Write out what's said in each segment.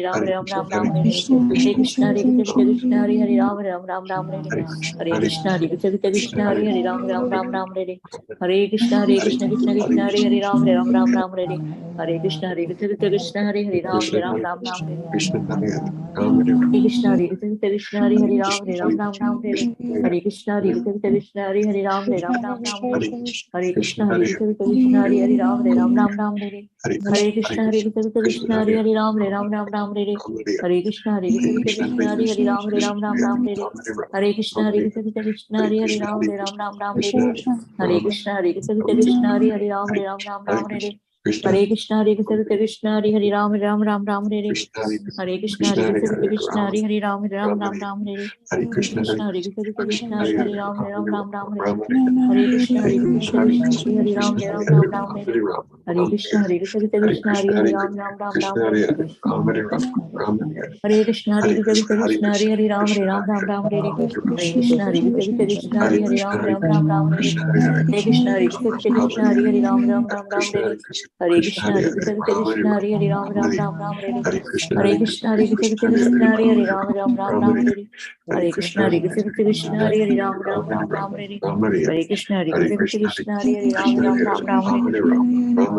Ram Ram Ram Ram Hare Hare Krishna Hare Krishna Krishna Hare Hare Ram Ram Ram Ram Hare Hare Krishna Hare Krishna Krishna Hare Hare Ram Ram Ram Ram Hare Hare Krishna Hare Krishna Krishna Krishna Hare Hare Ram Ram Ram Ram Hare Hare Krishna Hare Krishna Krishna Hare Hare Ram Ram Ram Ram Hare Krishna Hare Krishna Krishna Hare Hare Ram Ram Ram Ram Hare Hare Krishna Hare Krishna Krishna Hare Hare Ram Ram Ram Ram Hare Hare Krishna Hare Krishna Krishna Hare Hare Ram Ram Ram Ram Hare Hare Krishna Hare Krishna Krishna Hare Hare Ram Ram Ram Ram Hare Hare Krishna Hare Krishna Krishna Hare Hare Ram Ram Ram Ram Hare Hare Krishna Hare Krishna Krishna Hare Hare Ram Ram Ram Ram Hare Hare Krishna Hare Krishna Krishna Hare Hare Ram Ram Ram Ram Hare Hare Krishna Hare Krishna Krishna Hare Hare Ram Ram Ram Ram Hare Hare Krishna Hare Krishna Krishna Hare Hare Ram Ram Ram Ram Hare Hare Krishna Hare Krishna Krishna Hare Hare Ram Ram Ram Ram Hare Hare Krishna Hare Krishna Krishna Hare Hare Ram Ram Ram Ram Hare Hare Krishna Hare Krishna Krishna Hare Hare Ram Ram Ram Ram Hare Hare Krishna Hare Krishna Krishna Hare Hare Ram Ram Ram Ram Hare Hare Krishna Hare Krishna Krishna Hare Hare Ram Ram Ram Ram Hare Hare Krishna Hare Krishna Krishna Hare Hare Ram Ram Ram Ram Hare Hare Krishna Hare Krishna Krishna Hare Hare Ram Ram Ram Ram Hare Hare Krishna Hare Krishna Krishna Hare Hare Ram Ram Ram Ram Hare Hare Krishna Hare Krishna Krishna Hare Hare Ram Ram Ram Ram Hare Hare Krishna Hare Krishna Krishna Hare Hare Ram Ram Ram Ram Hare Hare Krishna Hare Krishna Krishna Hare Hare Ram Ram Ram Ram Hare Hare Krishna Hare Krishna Krishna Hare Hare Ram Ram Ram Ram Hare Hare Krishna Hare Krishna Krishna Hare Hare Ram Ram Ram Ram Hare Hare Krishna Hare Krishna Krishna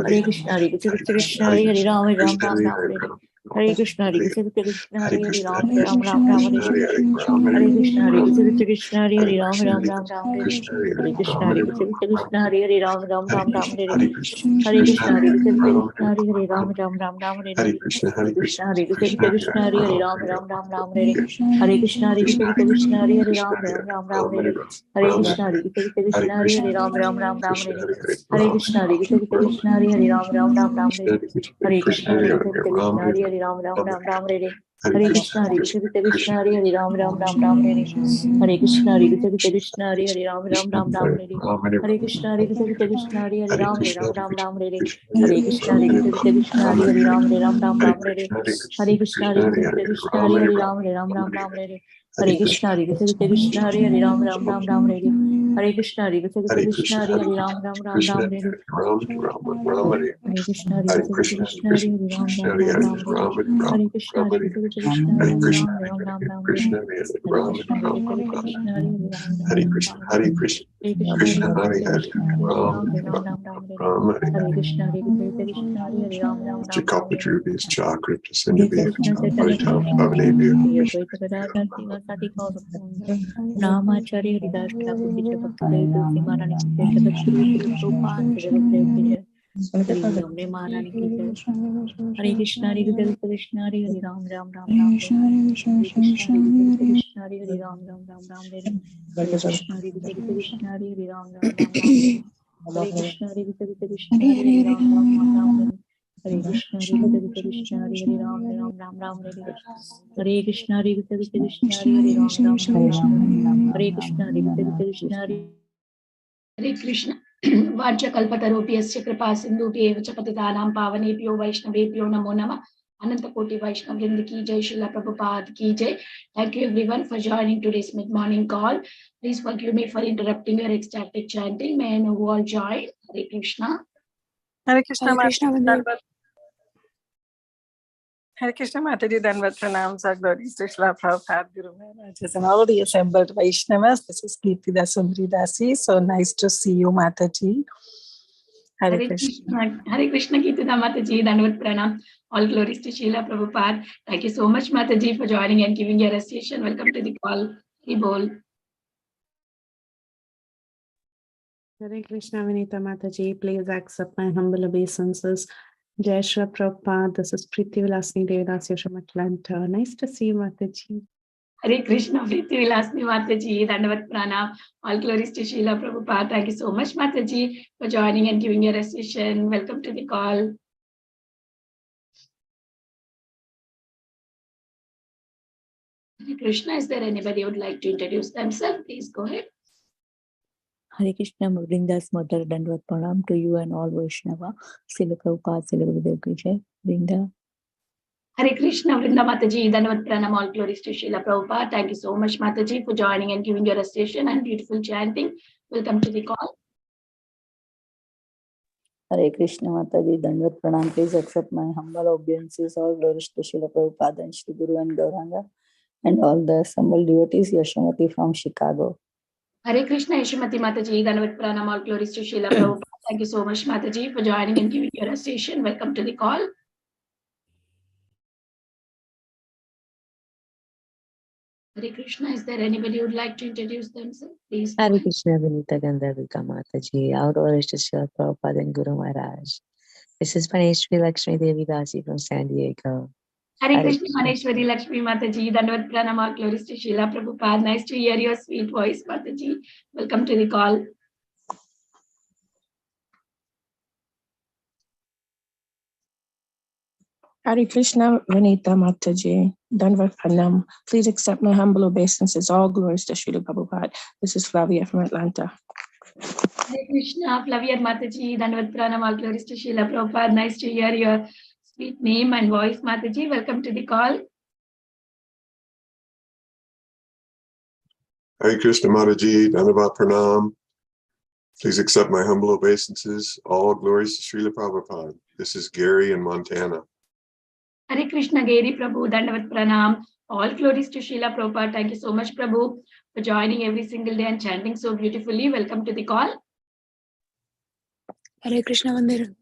Hare Hare Ram Ram Ram Ram Hare Hare Krishna Hare Krishna Krishna Hare Hare Ram Ram Ram Ram Hare Hare Krishna Hare Krishna Krishna Hare Hare Ram Ram Ram Ram Hare Hare Krishna Hare Krishna Krishna Hare Hare Ram Ram Ram Ram Hare Hare Krishna Hare Krishna Krishna Hare Hare Ram Ram Ram Ram Hare Hare Krishna Hare Krishna Krishna Hare Hare Ram Ram Ram Ram Hare Hare Krishna Hare Krishna Krishna Hare Hare Ram Ram Ram Ram Hare Hare Krishna Hare Krishna Krishna Hare Hare Ram Ram Ram Ram Hare Hare Krishna Hare Krishna Krishna Hare Hare Ram Ram Ram Ram Hare Hare Krishna Hare Krishna Krishna Hare Hare Ram Ram Ram Hare Hare Krishna Hare Krishna Krishna Hare Hare Ram Ram Ram Hare Hare Krishna Hare Krishna Krishna Hare Hare Ram Ram Ram Hare Hare Krishna Hare Krishna Krishna Hare Hare Ram Ram Ram Hare Hare Krishna Hare Krishna Krishna Hare Hare Ram Ram Ram Hare Hare Krishna Hare Krishna Krishna Hare Hare Ram Ram Ram Hare Krishna Hare Krishna Krishna Hare Hare Ram Ram Ram Hare Hare Krishna Hare Krishna Krishna Hare Hare Ram Ram Ram Hare Krishna Hare Krishna Ram Ram Ram Hare Hare Krishna Hare Krishna Krishna Hare Hare Ram Ram Ram Namacharya Haridas Thakur ki jai Bhakti Devi Tulsi Maharani ki jai Jagat Guru Prabhupada Jagat Dev ki jai Hari Ramne Maharani ki jai Hare Krishna Hare Krishna Hare Hare Ram Ram Ram Ram Hare Krishna Hare Krishna Hare Hare Ram Ram Ram Ram Hare Hare Krishna Hare Krishna Hare Hare Ram Ram Ram Ram Hare Hare Krishna Hare Krishna Hare Hare Ram Ram Ram Ram Hare Hare Krishna Hare Krishna Hare Hare Ram Ram Ram Hare Hare Krishna Hare Krishna Hare Hare Ram Ram Ram Hare Krishna Hare Krishna Hare Hare Krishna Vajja Kalpatarupiyasya Kripa Sindhubhyev च पतितानां पावनेभ्यो वैष्णवेभ्यो नमो नमः Ananta Koti Vaishnav Vrinda ki jai, Srila Prabhupada ki jai. Thank you everyone for joining today's mid-morning call. Please forgive me for interrupting your ecstatic chanting. May I know who all joined? Hare Krishna. Hare Krishna, Hare Krishna Mataji, Danvat Pranams are glories to Srila Prabhupada Guru Maharaj and all the assembled Vaishnavas. This is Kirti Dasundri Dasi. So nice to see you, Mataji. Hare Krishna. Hare Krishna, Kirti Mataji, Danvat Pranam. All glories to Srila Prabhupada. Thank you so much, Mataji, for joining and giving your association. Welcome to the call. Bol. Hare Krishna, Vinita Mataji. Please accept my humble obeisances. Jai Shri Prabhupada. This is Priti Vilasni Devidasi from Atlanta. Nice to see you, Mataji. Hare Krishna, Priti Vilasni Mataji, Dandavat Pranam. All glories to Srila Prabhupada. Thank you so much, Mataji, for joining and giving your association. Welcome to the call. Hare Krishna, is there anybody who would like to introduce themselves? Please go ahead. Hare Krishna, Vrinda's mother, Dandavat Pranam to you and all Vaishnava. Srila Prabhupada, Srila Gurudev ki jai. Vrinda. Hare Krishna, Vrinda Mataji, Dandavat Pranam, all glories to Srila Prabhupada. Thank you so much, Mataji, for joining and giving your association and beautiful chanting. Welcome to the call. Hare Krishna Mataji, Dandvat Pranam. Please accept my humble obeisances. All glories to Srila Prabhupada and Shri Guru and Gauranga and all the assembled devotees. Yashamati from Chicago. Hare Krishna, Yashamati Mataji, Dhanavad Pranam, all glories to Srila Prabhupada. Thank you so much, Mataji, for joining and giving your association. Welcome to the call. Hare Krishna, is there anybody who would like to introduce themselves? Please. Hare Krishna, Vinita Gandharvika Mataji, our glories to Srila Prabhupada and Guru Maharaj. This is Maneshwari Lakshmi Devi Dasi from San Diego. Hare Krishna, Maneshwari Lakshmi Mataji, Dhanavad Pranam, all glories to Srila Prabhupada. Nice to hear your sweet voice, Mataji. Welcome to the call. Hare Krishna, Vanita Mataji, Dhanavad Pranam. Please accept my humble obeisances. All glories to Srila Prabhupada. This is Flavia from Atlanta. Hare Krishna, Flavia Mataji, Dhanavad Pranam, all glories to Srila Prabhupada. Nice to hear your sweet name and voice, Mataji. Welcome to the call. Hare Krishna Mataji, Dhanavad Pranam. Please accept my humble obeisances. All glories to Srila Prabhupada. This is Gary in Montana. Hare Krishna, Gary Prabhu, Dandavad Pranam. All glories to Srila Prabhupada. Thank you so much, Prabhu, for joining every single day and chanting so beautifully. Welcome to the call. Hare Krishna, Vandir.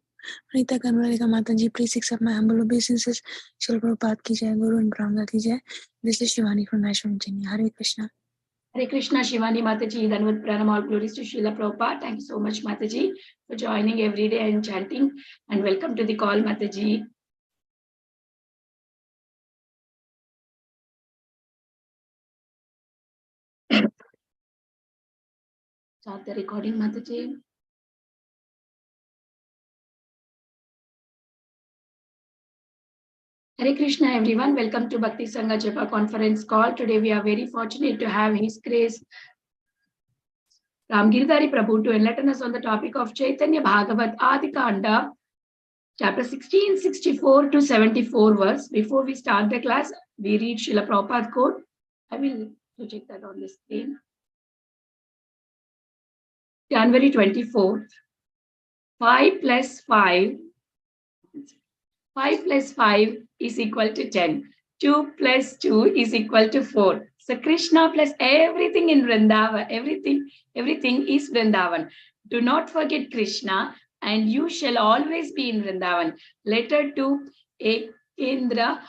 Vanita Gandharvika Mataji, please accept my humble obeisances. Srila Prabhupada ki jai, Guru and Gauranga ki jai. This is Shivani from Nashville, Virginia. Hare Krishna. Hare Krishna, Shivani Mataji, Dhanavad Pranam. All glories to Srila Prabhupada. Thank you so much, Mataji, for joining every day and chanting. And welcome to the call, Mataji. Start the recording, Mataji. Hare Krishna, everyone. Welcome to Bhakti Sangha Japa conference call. Today we are very fortunate to have His Grace Ramgiridhari Prabhu to enlighten us on the topic of Caitanya Bhagavata Adi Khanda, chapter 16, 64 to 74 verse. Before we start the class, we read Srila Prabhupada quote. I will project that on the screen. January 24th, 5 plus 5 is equal to 10. 2 plus 2 is equal to 4. So Krishna plus everything in Vrindavan, everything is Vrindavan. Do not forget Krishna and you shall always be in Vrindavan. Letter to Ekendra,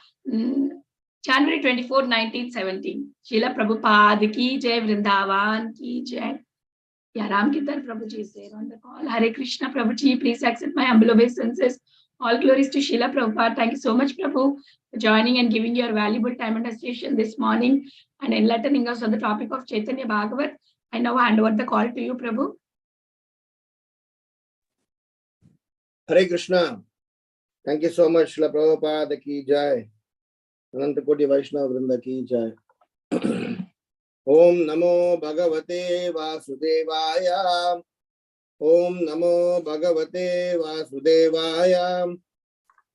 January 24, 1917. Srila Prabhupada ki jai, Vrindavan ki jai. Yeah, Ramgiridhari Prabhuji is there on the call. Hare Krishna Prabhuji, please accept my humble obeisances. All glories to Srila Prabhupada. Thank you so much, Prabhu, for joining and giving your valuable time and association this morning and enlightening us on the topic of Caitanya Bhagavat. I now hand over the call to you, Prabhu. Hare Krishna. Thank you so much, Srila Prabhupada ki jai. Ananta Koti Vaishnava Vrinda ki jai. Om Namo Bhagavate Vasudevaya. Om Namo Bhagavate Vasudevaya.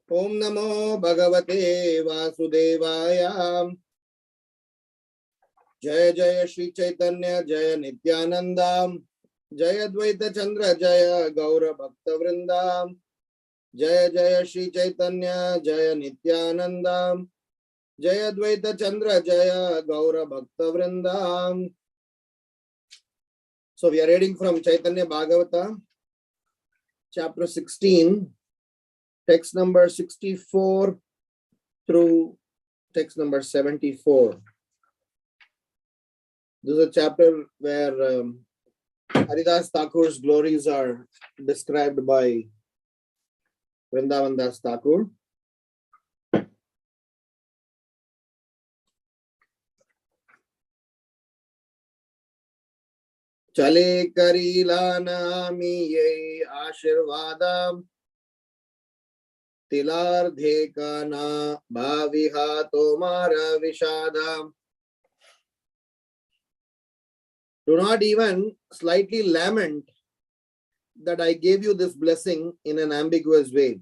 Om Namo Bhagavate Vasudevaya. Jaya Jaya Shri Chaitanya Jaya Nityananda. Jaya Dvaita Chandra Jaya Gaura Bhakta Vrinda. Jaya Jaya Shri Chaitanya Jaya Nityananda. Jaya Dvaita Chandra Jaya Gaura Bhakta Vrinda. So we are reading from Caitanya Bhagavata, chapter 16, text number 64 through text number 74. This is a chapter where Haridas Thakur's glories are described by Vrindavan Das Thakur. Chale karila nami ye ashirvadam tilardhe kana bhaviha tomara vishadam. Do not even slightly lament that I gave you this blessing in an ambiguous way.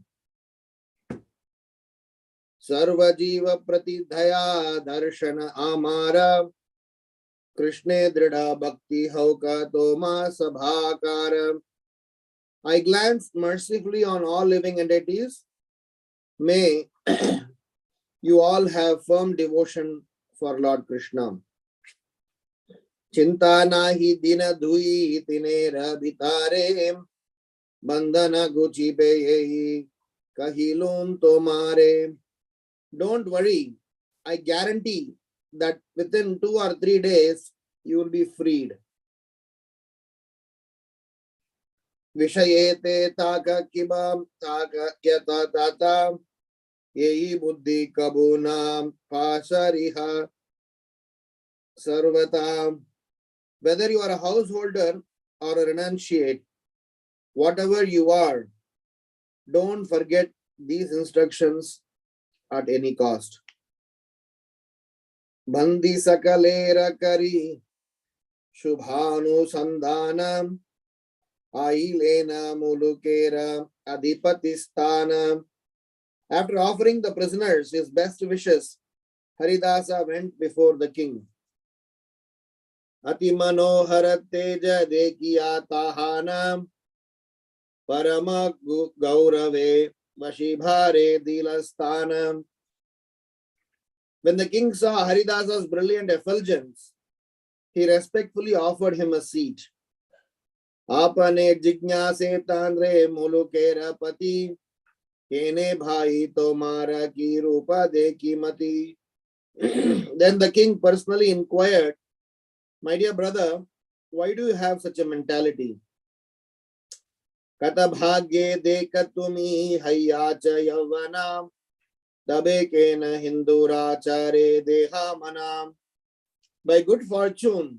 Sarva jiva pratidhaya darshana amara Krishne dridha bhakti hauka toma sabhakara. I glance mercifully on all living entities. May you all have firm devotion for Lord Krishna. Chinta nahi dina dhui tinera bitare bandhana guchi pe yehi kahilun tomare. Don't worry, I guarantee that within 2 or 3 days you will be freed. Vishayete taka kibam taka yata tata yehi buddhi kabunam pasariha sarvata. Whether you are a householder or a renunciate, whatever you are, don't forget these instructions at any cost. Bandi sakalera kari shubhanu sandhanam ailena mulukera adipatistana. After offering the prisoners his best wishes, Haridasa went before the king. Ati manohara teja dekiya tahanam parama gaurave vashibhare dilastanam. When the king saw Haridasa's brilliant effulgence, he respectfully offered him a seat. Apane jignase tandre mulukera pati kene bhai tomara ki rupa deki mati. Then the king personally inquired, my dear brother, why do you have such a mentality? Kata bhagye dekatumi hayyacha yavanam tabe kena hindurachare deha manam. By good fortune,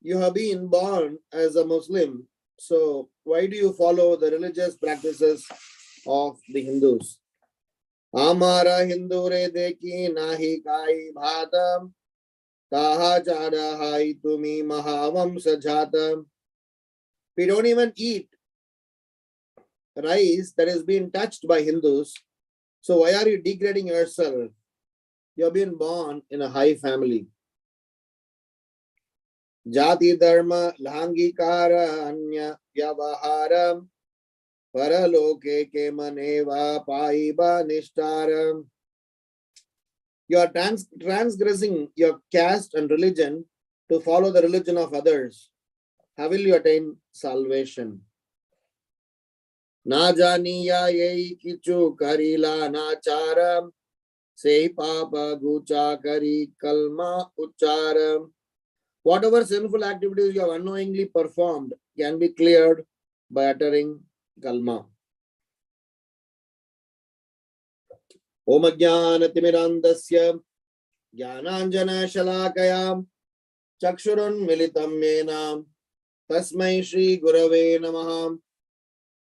you have been born as a Muslim, so why do you follow the religious practices of the Hindus? Amara hindure deki nahi kai bhatam taha chara hai tumi mahavam sajatam. We don't even eat rice that has been touched by Hindus, so why are you degrading yourself? You have been born in a high family. Jati dharma langikara anya vyavaharam paraloke ke maneva paiba nishtaram. You are transgressing your caste and religion to follow the religion of others. How will you attain salvation? Na janiya yei kichu karila nacharam sei papa gucha kari kalma ucharam. Whatever sinful activities you have unknowingly performed can be cleared by uttering kalma. Om Ajnana Timirandasya Jnananjana Shalakayam Chakshurun Militam Menam Tasmai Shri Gurave Namah.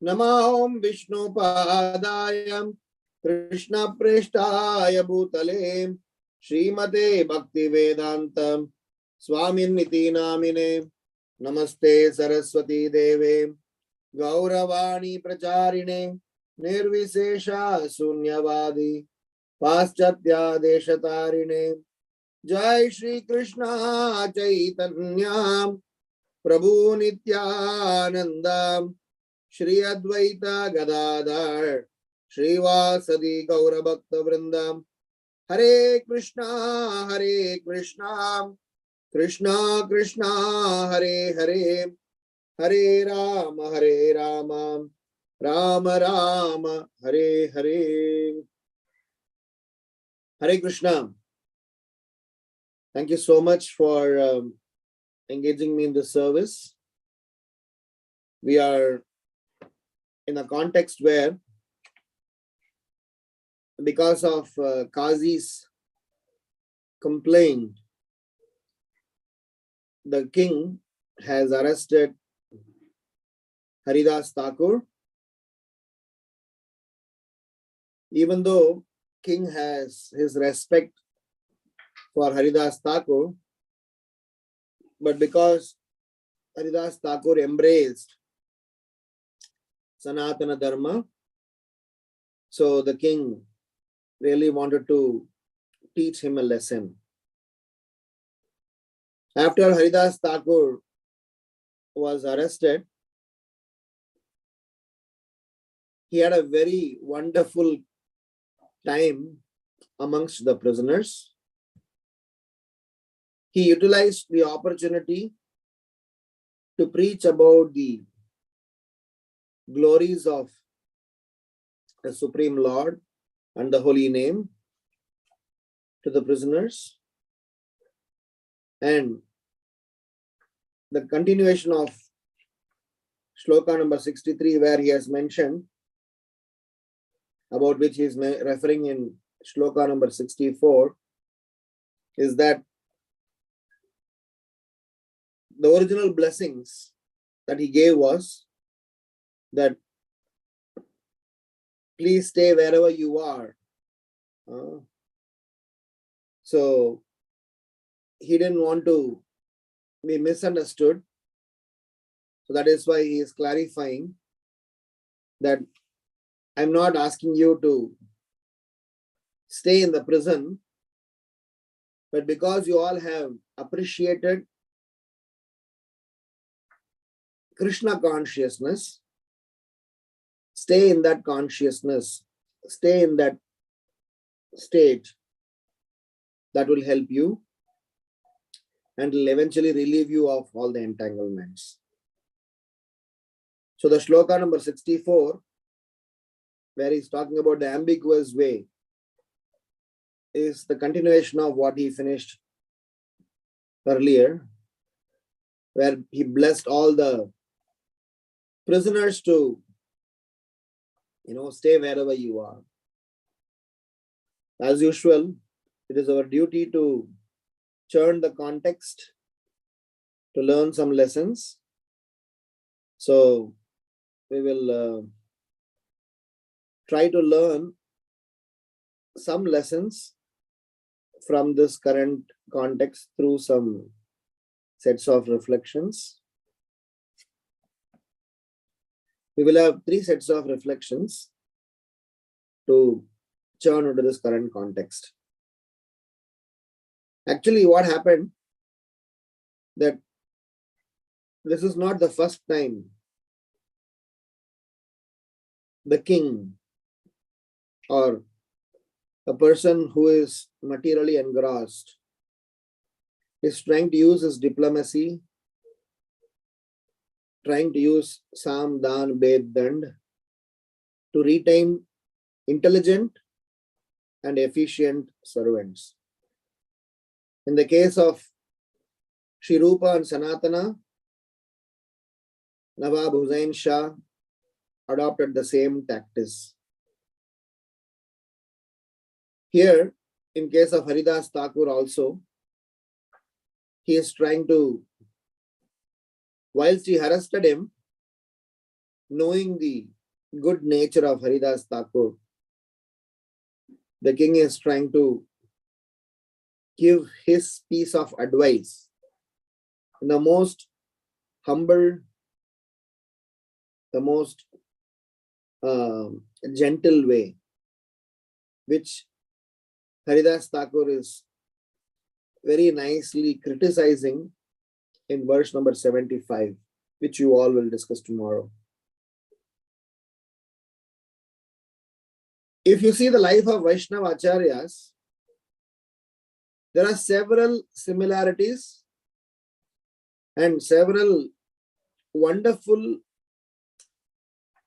Namahom Vishnu Padayam Krishna Preshtaya Bhutale Srimate Bhakti Vedantam Swamin Niti Namine. Namaste Saraswati Deve Gauravani Pracharine Nirvisesha Sunyavadi Paschatya Deshatarine. Jai Shri Krishna Chaitanya Prabhu Nityananda Shri Advaita Gadadhar Shri Vasadi Gaura Bhakta Vrindam. Hare Krishna Krishna Krishna Hare Hare Hare Rama Rama Rama Hare Hare. Hare Krishna. Thank you so much for engaging me in this service. We are in a context where, because of Qazi's complaint, the king has arrested Haridas Thakur. Even though king has his respect for Haridas Thakur, but because Haridas Thakur embraced Sanatana Dharma, so the king really wanted to teach him a lesson. After Haridas Thakur was arrested, he had a very wonderful time amongst the prisoners. He utilized the opportunity to preach about the glories of the Supreme Lord and the Holy Name to the prisoners. And the continuation of shloka number 63, where he has mentioned, about which he is referring in shloka number 64, is that the original blessings that he gave was that please stay wherever you are. So he didn't want to be misunderstood. So that is why he is clarifying that I'm not asking you to stay in the prison, but because you all have appreciated Krishna consciousness, stay in that consciousness, stay in that state. That will help you and will eventually relieve you of all the entanglements. So the shloka number 64, where he's talking about the ambiguous way, is the continuation of what he finished earlier, where he blessed all the prisoners to, stay wherever you are. As usual, it is our duty to churn the context, to learn some lessons. So we will try to learn some lessons from this current context through some sets of reflections. We will have 3 sets of reflections to churn into this current context. Actually, what happened, that this is not the first time the king or a person who is materially engrossed is trying to use his diplomacy, trying to use Sam, Dan, Bed, Dand to retain intelligent and efficient servants. In the case of Shri Rupa and Sanatana, Nawab Hussain Shah adopted the same tactics. Here, in case of Haridas Thakur also, he is trying to, whilst he arrested him, knowing the good nature of Haridas Thakur, the king is trying to give his piece of advice in the most humble, the most gentle way, which Haridas Thakur is very nicely criticizing in verse number 75, which you all will discuss tomorrow. If you see the life of Vaishnava Acharyas, there are several similarities and several wonderful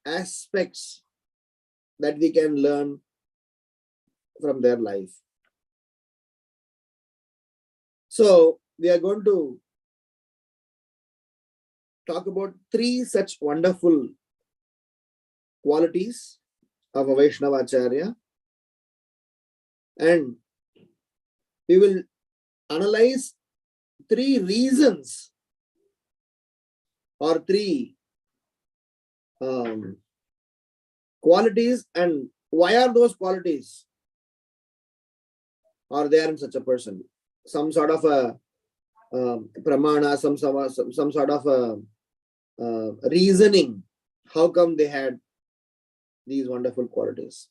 aspects that we can learn from their life. So we are going to talk about 3 such wonderful qualities of a Vaishnava Acharya, and we will analyze 3 reasons or 3 qualities, and why are those qualities are there in such a person. Some sort of a pramana, some sort of a reasoning. How come they had these wonderful qualities?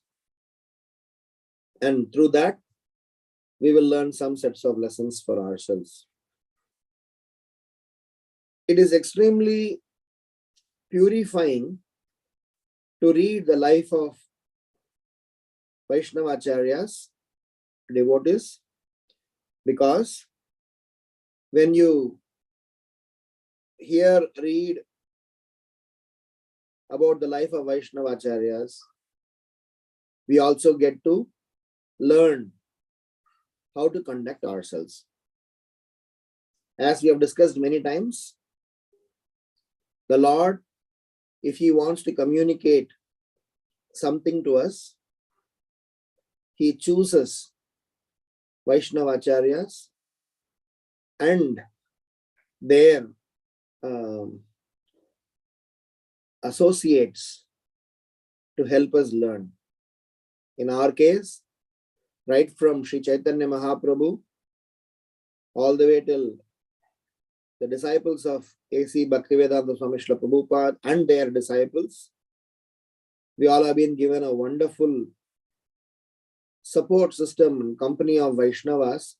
And through that, we will learn some sets of lessons for ourselves. It is extremely purifying to read the life of Vaishnava Acharyas, devotees, because when you read about the life of Vaishnava Acharyas, we also get to learn how to conduct ourselves. As we have discussed many times, the Lord, if He wants to communicate something to us, He chooses Vaishnava Acharyas and their associates to help us learn. In our case, right from Sri Caitanya Mahaprabhu all the way till the disciples of A.C. Bhaktivedanta Swami Srila Prabhupada and their disciples, we all have been given a wonderful support system and company of Vaishnavas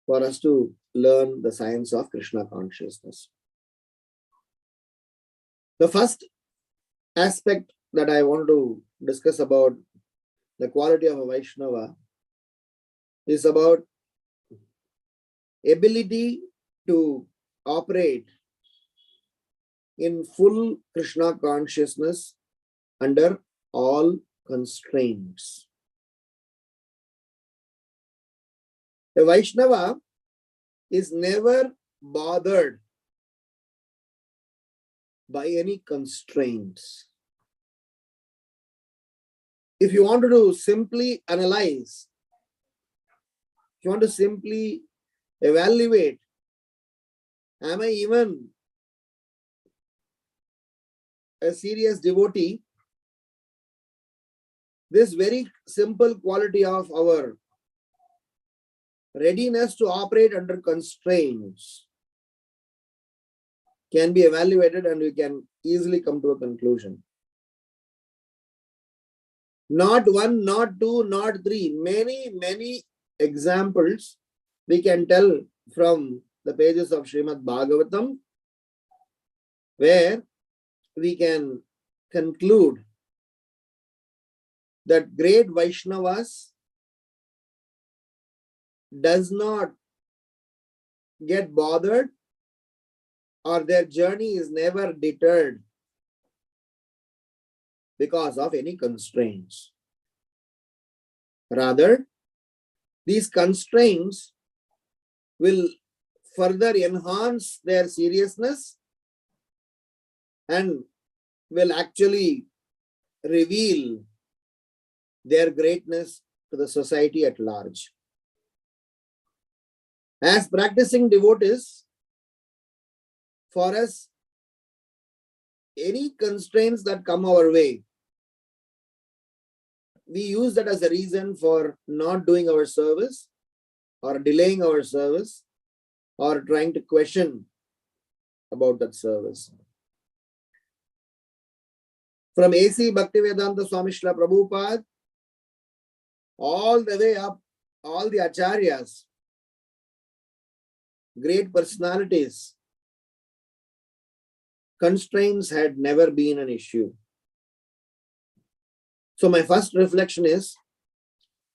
for us to learn the science of Krishna consciousness. The first aspect that I want to discuss about the quality of a Vaishnava is about ability to operate in full Krishna consciousness under all constraints. A Vaishnava is never bothered by any constraints. If you want to simply analyze, if you want to simply evaluate, am I even a serious devotee? This very simple quality of our readiness to operate under constraints can be evaluated, and we can easily come to a conclusion. Not one, not two, not three, many examples we can tell from the pages of Srimad Bhagavatam, where we can conclude that great Vaishnavas does not get bothered, or their journey is never deterred because of any constraints. Rather, these constraints will further enhance their seriousness and will actually reveal their greatness to the society at large. As practicing devotees, for us, any constraints that come our way, we use that as a reason for not doing our service or delaying our service or trying to question about that service. From A.C. Bhaktivedanta Swami Srila Prabhupada all the way up, all the acharyas, great personalities, constraints had never been an issue. So my first reflection is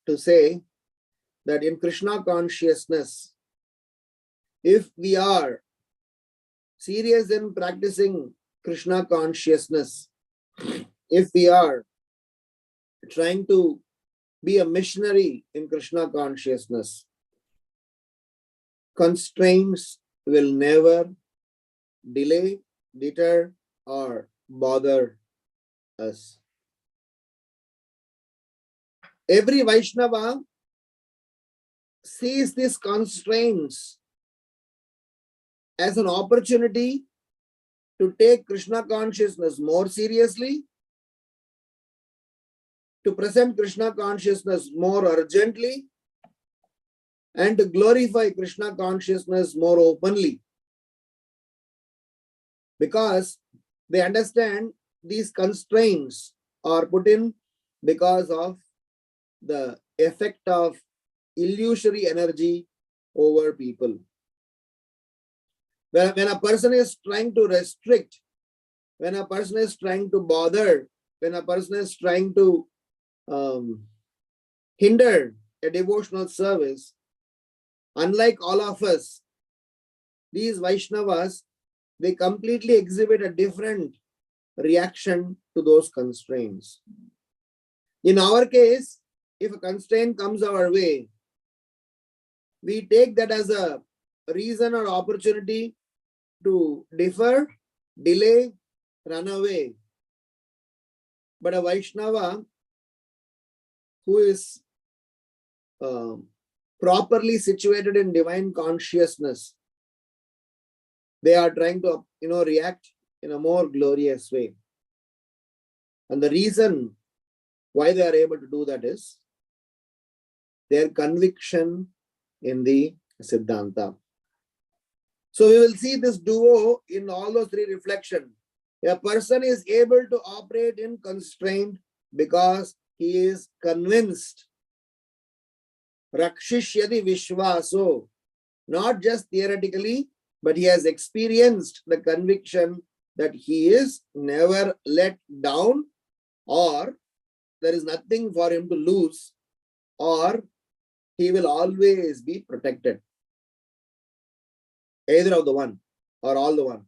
to say that in Krishna consciousness, if we are serious in practicing Krishna consciousness, if we are trying to be a missionary in Krishna consciousness, constraints will never delay, deter, or bother us. Every Vaishnava sees these constraints as an opportunity to take Krishna consciousness more seriously, to present Krishna consciousness more urgently, and to glorify Krishna consciousness more openly. Because they understand these constraints are put in because of the effect of illusory energy over people. When a person is trying to restrict, when a person is trying to bother when a person is trying to hinder a devotional service, unlike all of us, these Vaishnavas, they completely exhibit a different reaction to those constraints. In our case, if a constraint comes our way, we take that as a reason or opportunity to defer, delay, run away. But a Vaishnava who is properly situated in divine consciousness, they are trying to react in a more glorious way. And the reason why they are able to do that is their conviction in the Siddhanta. So we will see this duo in all those three reflections. A person is able to operate in constraint because he is convinced. Rakshishyati Vishvaso, not just theoretically, but he has experienced the conviction that he is never let down, or there is nothing for him to lose, or he will always be protected. Either of the one or all the one.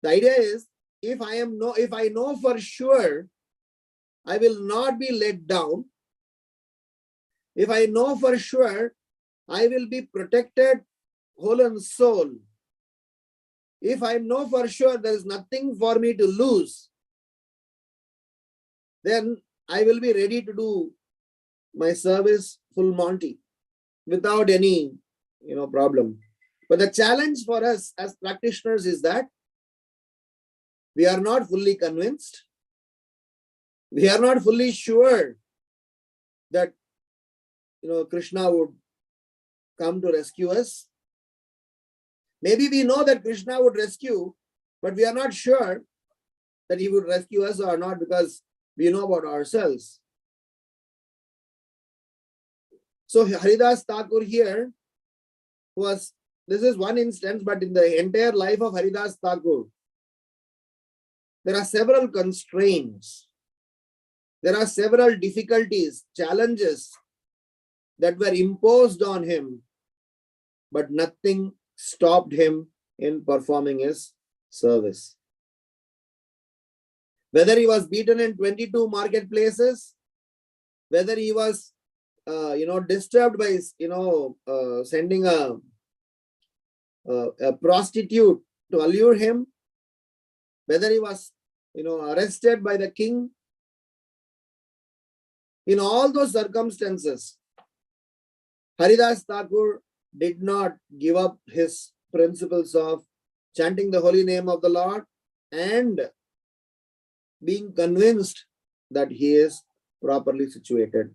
The idea is, if I know for sure I will not be let down, if I know for sure I will be protected whole and soul, if I know for sure there is nothing for me to lose, then I will be ready to do my service full Monty without any problem. But the challenge for us as practitioners is that we are not fully convinced. We are not fully sure that Krishna would come to rescue us. Maybe we know that Krishna would rescue, but we are not sure that he would rescue us or not, because we know about ourselves. So Haridas Thakur here this is one instance, but in the entire life of Haridas Thakur, there are several constraints. There are several difficulties, challenges that were imposed on him, but nothing stopped him in performing his service. Whether he was beaten in 22 marketplaces, whether he was disturbed by sending a prostitute to allure him, whether he was arrested by the king, in all those circumstances, Haridas Thakur did not give up his principles of chanting the holy name of the Lord and being convinced that he is properly situated.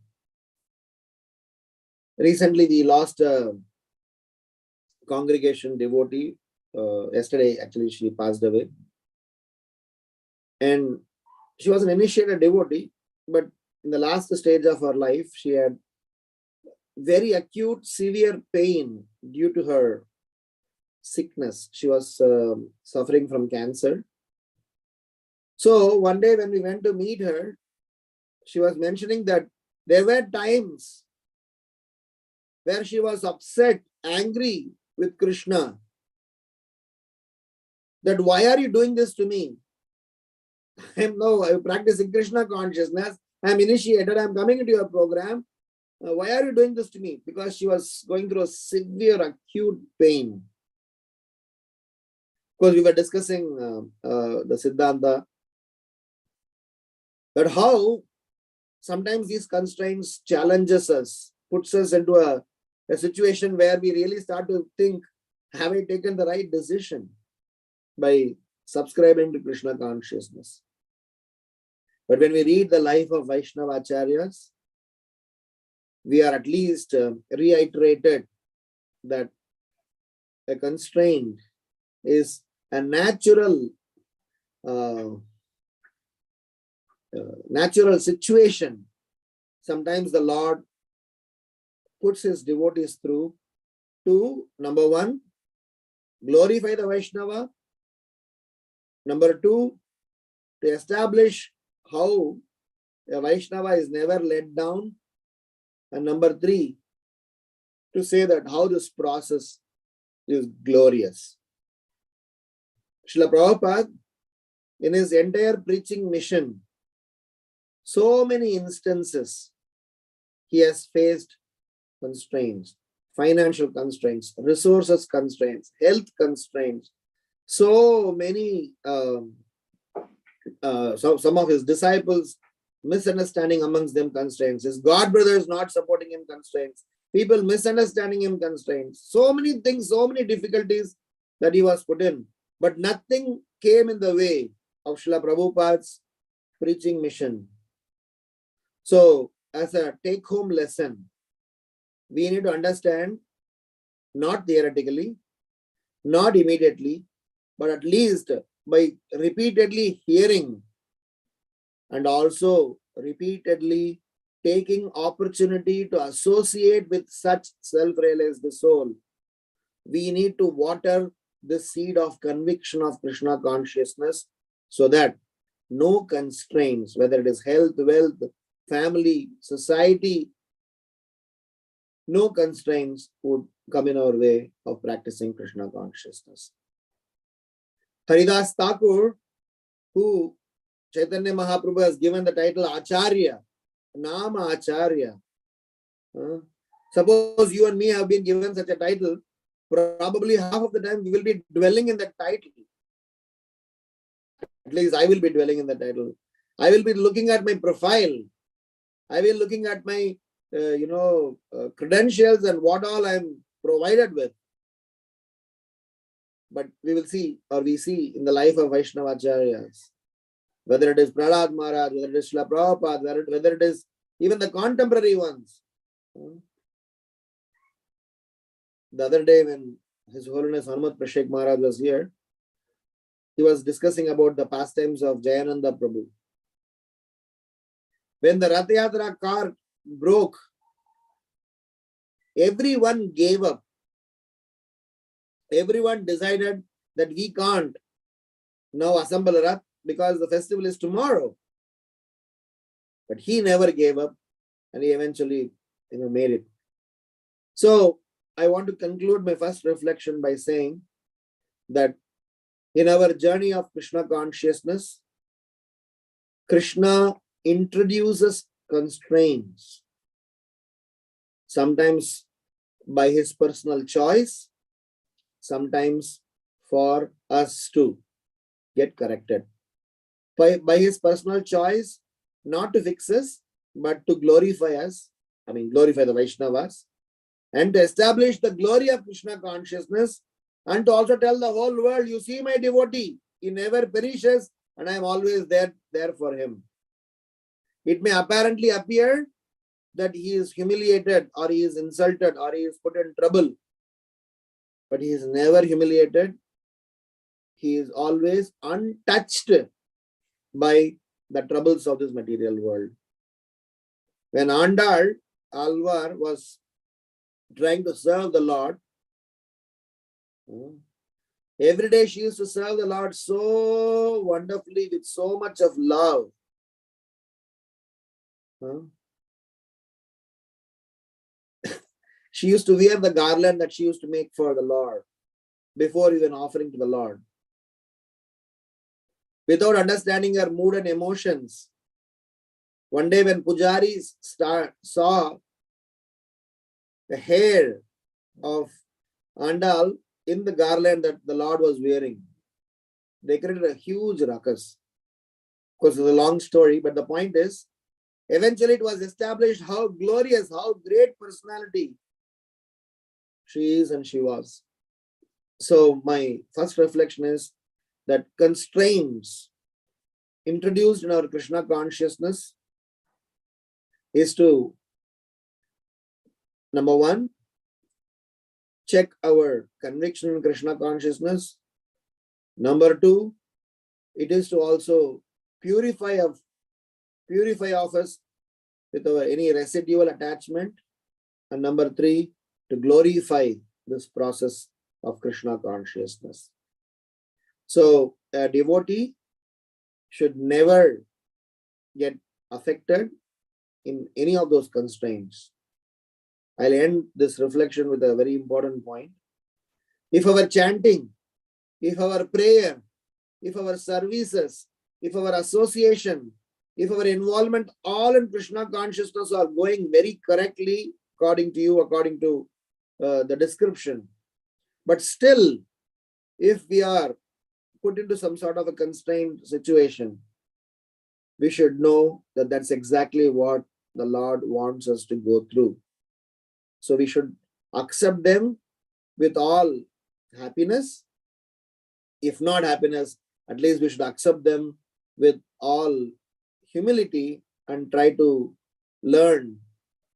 Recently, we lost a congregation devotee. Yesterday, actually, she passed away. And she was an initiated devotee, but in the last stage of her life, she had very acute, severe pain due to her sickness. She was suffering from cancer. So one day when we went to meet her, she was mentioning that there were times where she was upset, angry with Krishna. That why are you doing this to me? I'm practicing Krishna consciousness. I'm initiated. I'm coming into your program. Why are you doing this to me? Because she was going through a severe acute pain. Because we were discussing the Siddhanta, that how sometimes these constraints challenges us, puts us into a situation where we really start to think, have I taken the right decision by subscribing to Krishna consciousness? But when we read the life of Vaishnava Acharyas, we are at least reiterated that a constraint is a natural situation. Sometimes the Lord puts his devotees through to, number one, glorify the Vaishnava. Number two, to establish how a Vaishnava is never let down. And number 3, to say that how this process is glorious. Srila Prabhupada, in his entire preaching mission, so many instances, he has faced constraints, financial constraints, resources constraints, health constraints. So many, some of his disciples, misunderstanding amongst them constraints. His god brothers not supporting him constraints. People misunderstanding him constraints. So many things, so many difficulties that he was put in. But nothing came in the way of Srila Prabhupada's preaching mission. So, as a take-home lesson, we need to understand, not theoretically, not immediately, but at least by repeatedly hearing and also repeatedly taking opportunity to associate with such self-realized soul, we need to water the seed of conviction of Krishna consciousness so that no constraints, whether it is health, wealth, family, society, no constraints would come in our way of practicing Krishna consciousness. Haridas Thakur, who Chaitanya Mahaprabhu has given the title Acharya, Nama Acharya. Suppose you and me have been given such a title, probably half of the time we will be dwelling in that title. At least I will be dwelling in the title. I will be looking at my profile. I will be looking at my credentials and what all I am provided with. But we will see, or we see in the life of Vaishnava Acharyas, whether it is Prahlad Maharaj, whether it is Srila Prabhupada, whether it is even the contemporary ones. The other day when His Holiness Hanumat Prashek Maharaj was here, he was discussing about the pastimes of Jayananda Prabhu. When the Rath Yatra car broke, everyone gave up. Everyone decided that we can't now assemble a Rath because the festival is tomorrow. But he never gave up and he eventually made it. So I want to conclude my first reflection by saying that in our journey of Krishna consciousness, Krishna introduces constraints, sometimes by his personal choice, sometimes for us to get corrected. By his personal choice, not to fix us, but to glorify us, glorify the Vaishnavas, and to establish the glory of Krishna consciousness, and to also tell the whole world, you see my devotee, he never perishes, and I am always there for him. It may apparently appear that he is humiliated, or he is insulted, or he is put in trouble, but he is never humiliated. He is always untouched by the troubles of this material world. When Andal Alvar was trying to serve the Lord, every day she used to serve the Lord so wonderfully with so much of love. She used to wear the garland that she used to make for the Lord before even offering to the Lord. Without understanding her mood and emotions, one day when pujaris saw the hair of Andal in the garland that the Lord was wearing, they created a huge ruckus. Of course, it's a long story, but the point is, eventually it was established how glorious, how great personality she is and she was. So my first reflection is that constraints introduced in our Krishna consciousness is to, number one, check our conviction in Krishna consciousness. Number two, it is to also purify of us with our any residual attachment. And number three, to glorify this process of Krishna consciousness. So a devotee should never get affected in any of those constraints. I'll end this reflection with a very important point. If our chanting, if our prayer, if our services, if our association, if our involvement all in Krishna consciousness are going very correctly according to you, according to the description, but still if we are put into some sort of a constrained situation, we should know that that's exactly what the Lord wants us to go through. So we should accept them with all happiness. If not happiness, at least we should accept them with all humility and try to learn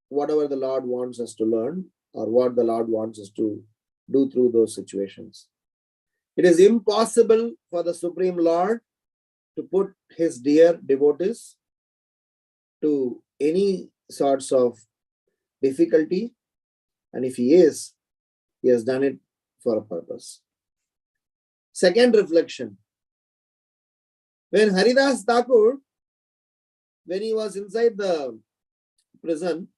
whatever the Lord wants us to learn or what the Lord wants us to do through those situations. It is impossible for the Supreme Lord to put his dear devotees to any sorts of difficulty, and if he has done it for a purpose. Second reflection. When Haridas Thakur, when he was inside the prison,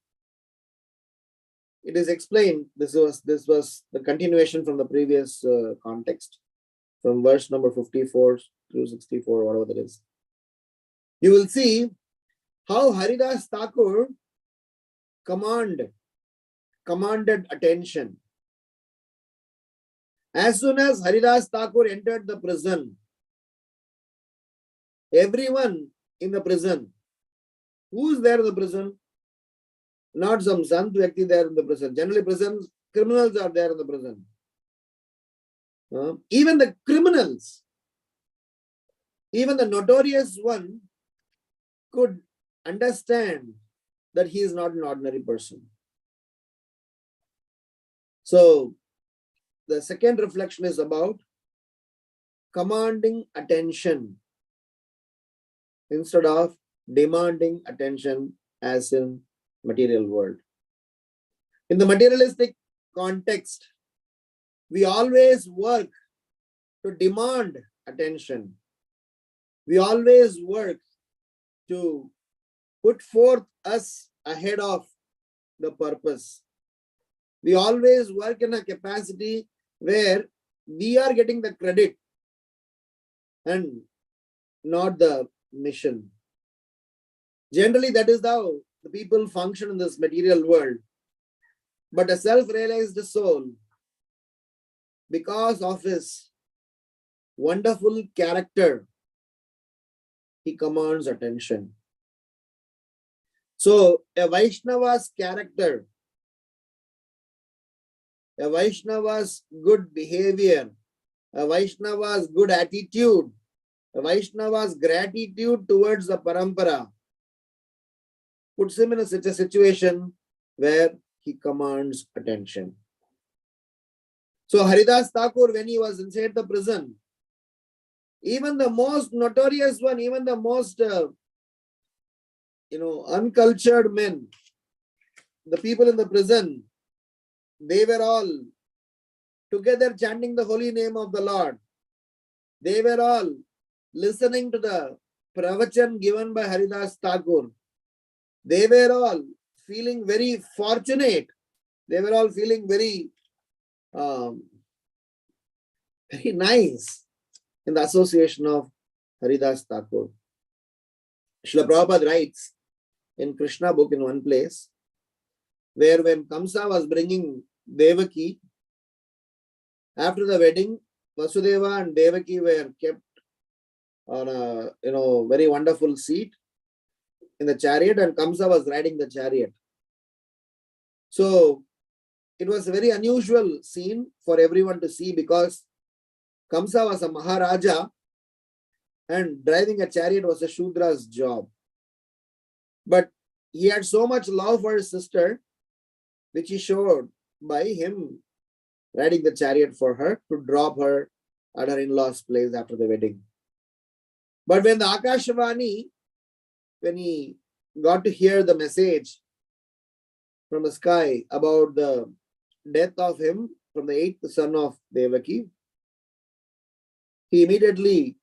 it is explained, this was the continuation from the previous context, from verse number 54 through 64, whatever that is. You will see how Haridas Thakur commanded attention. As soon as Haridas Thakur entered the prison, everyone in the prison, who is there in the prison? Not some Sant Vyakti there in the prison. Generally, prisons, criminals are there in the prison. Even the criminals, even the notorious one, could understand that he is not an ordinary person. So, the second reflection is about commanding attention instead of demanding attention as in material world. In the materialistic context, we always work to demand attention. We always work to put forth us ahead of the purpose. We always work in a capacity where we are getting the credit and not the mission. Generally, that is how the people function in this material world. But a self-realized soul, because of his wonderful character, he commands attention. So, a Vaishnava's character, a Vaishnava's good behavior, a Vaishnava's good attitude, a Vaishnava's gratitude towards the parampara puts him in such a situation where he commands attention. So Haridas Thakur, when he was inside the prison, even the most notorious one, even the most uncultured men, the people in the prison, they were all together chanting the holy name of the Lord. They were all listening to the pravachan given by Haridas Thakur. They were all feeling very fortunate. They were all feeling very, very nice in the association of Haridas Thakur. Srila Prabhupada writes in Krishna book in one place, where when Kamsa was bringing Devaki, after the wedding, Vasudeva and Devaki were kept on a very wonderful seat in the chariot, and Kamsa was riding the chariot. So it was a very unusual scene for everyone to see, because Kamsa was a Maharaja and driving a chariot was a Shudra's job. But he had so much love for his sister, which he showed by him riding the chariot for her to drop her at her in-laws' place after the wedding. But when the Akashvani, when he got to hear the message from the sky about the death of him from the 8th son of Devaki, he immediately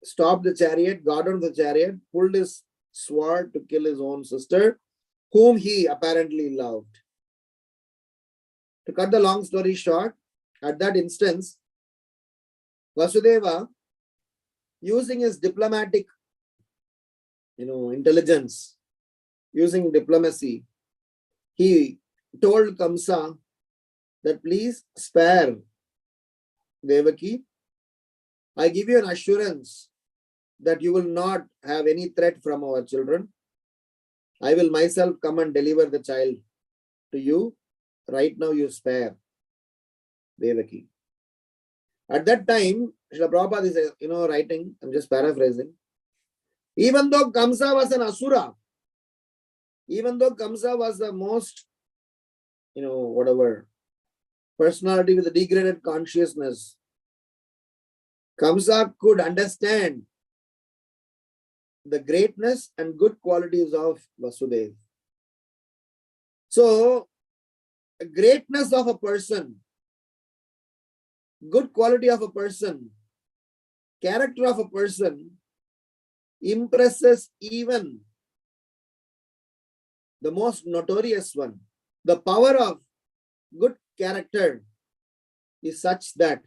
stopped the chariot, got on the chariot, pulled his swore to kill his own sister, whom he apparently loved. To cut the long story short, at that instance, Vasudeva, using his diplomatic, intelligence, using diplomacy, he told Kamsa that please spare Devaki. I give you an assurance that you will not have any threat from our children. I will myself come and deliver the child to you. Right now you spare Devaki. At that time, Srila Prabhupada is, writing, I'm just paraphrasing. Even though Kamsa was an asura, even though Kamsa was the most, personality with a degraded consciousness, Kamsa could understand the greatness and good qualities of Vasudeva. So, the greatness of a person, good quality of a person, character of a person impresses even the most notorious one. The power of good character is such that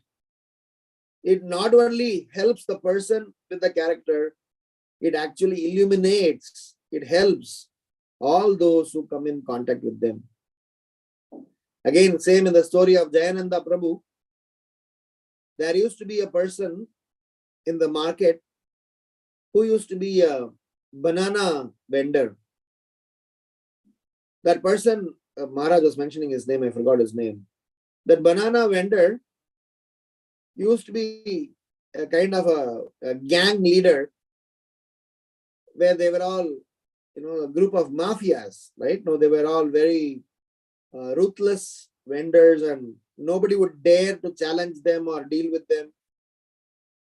it not only helps the person with the character, it actually illuminates, it helps all those who come in contact with them. Again, same in the story of Jayananda Prabhu. There used to be a person in the market who used to be a banana vendor. That person, Maharaj was mentioning his name, I forgot his name. That banana vendor used to be a kind of a gang leader where they were all, a group of mafias, right? No, they were all very ruthless vendors and nobody would dare to challenge them or deal with them.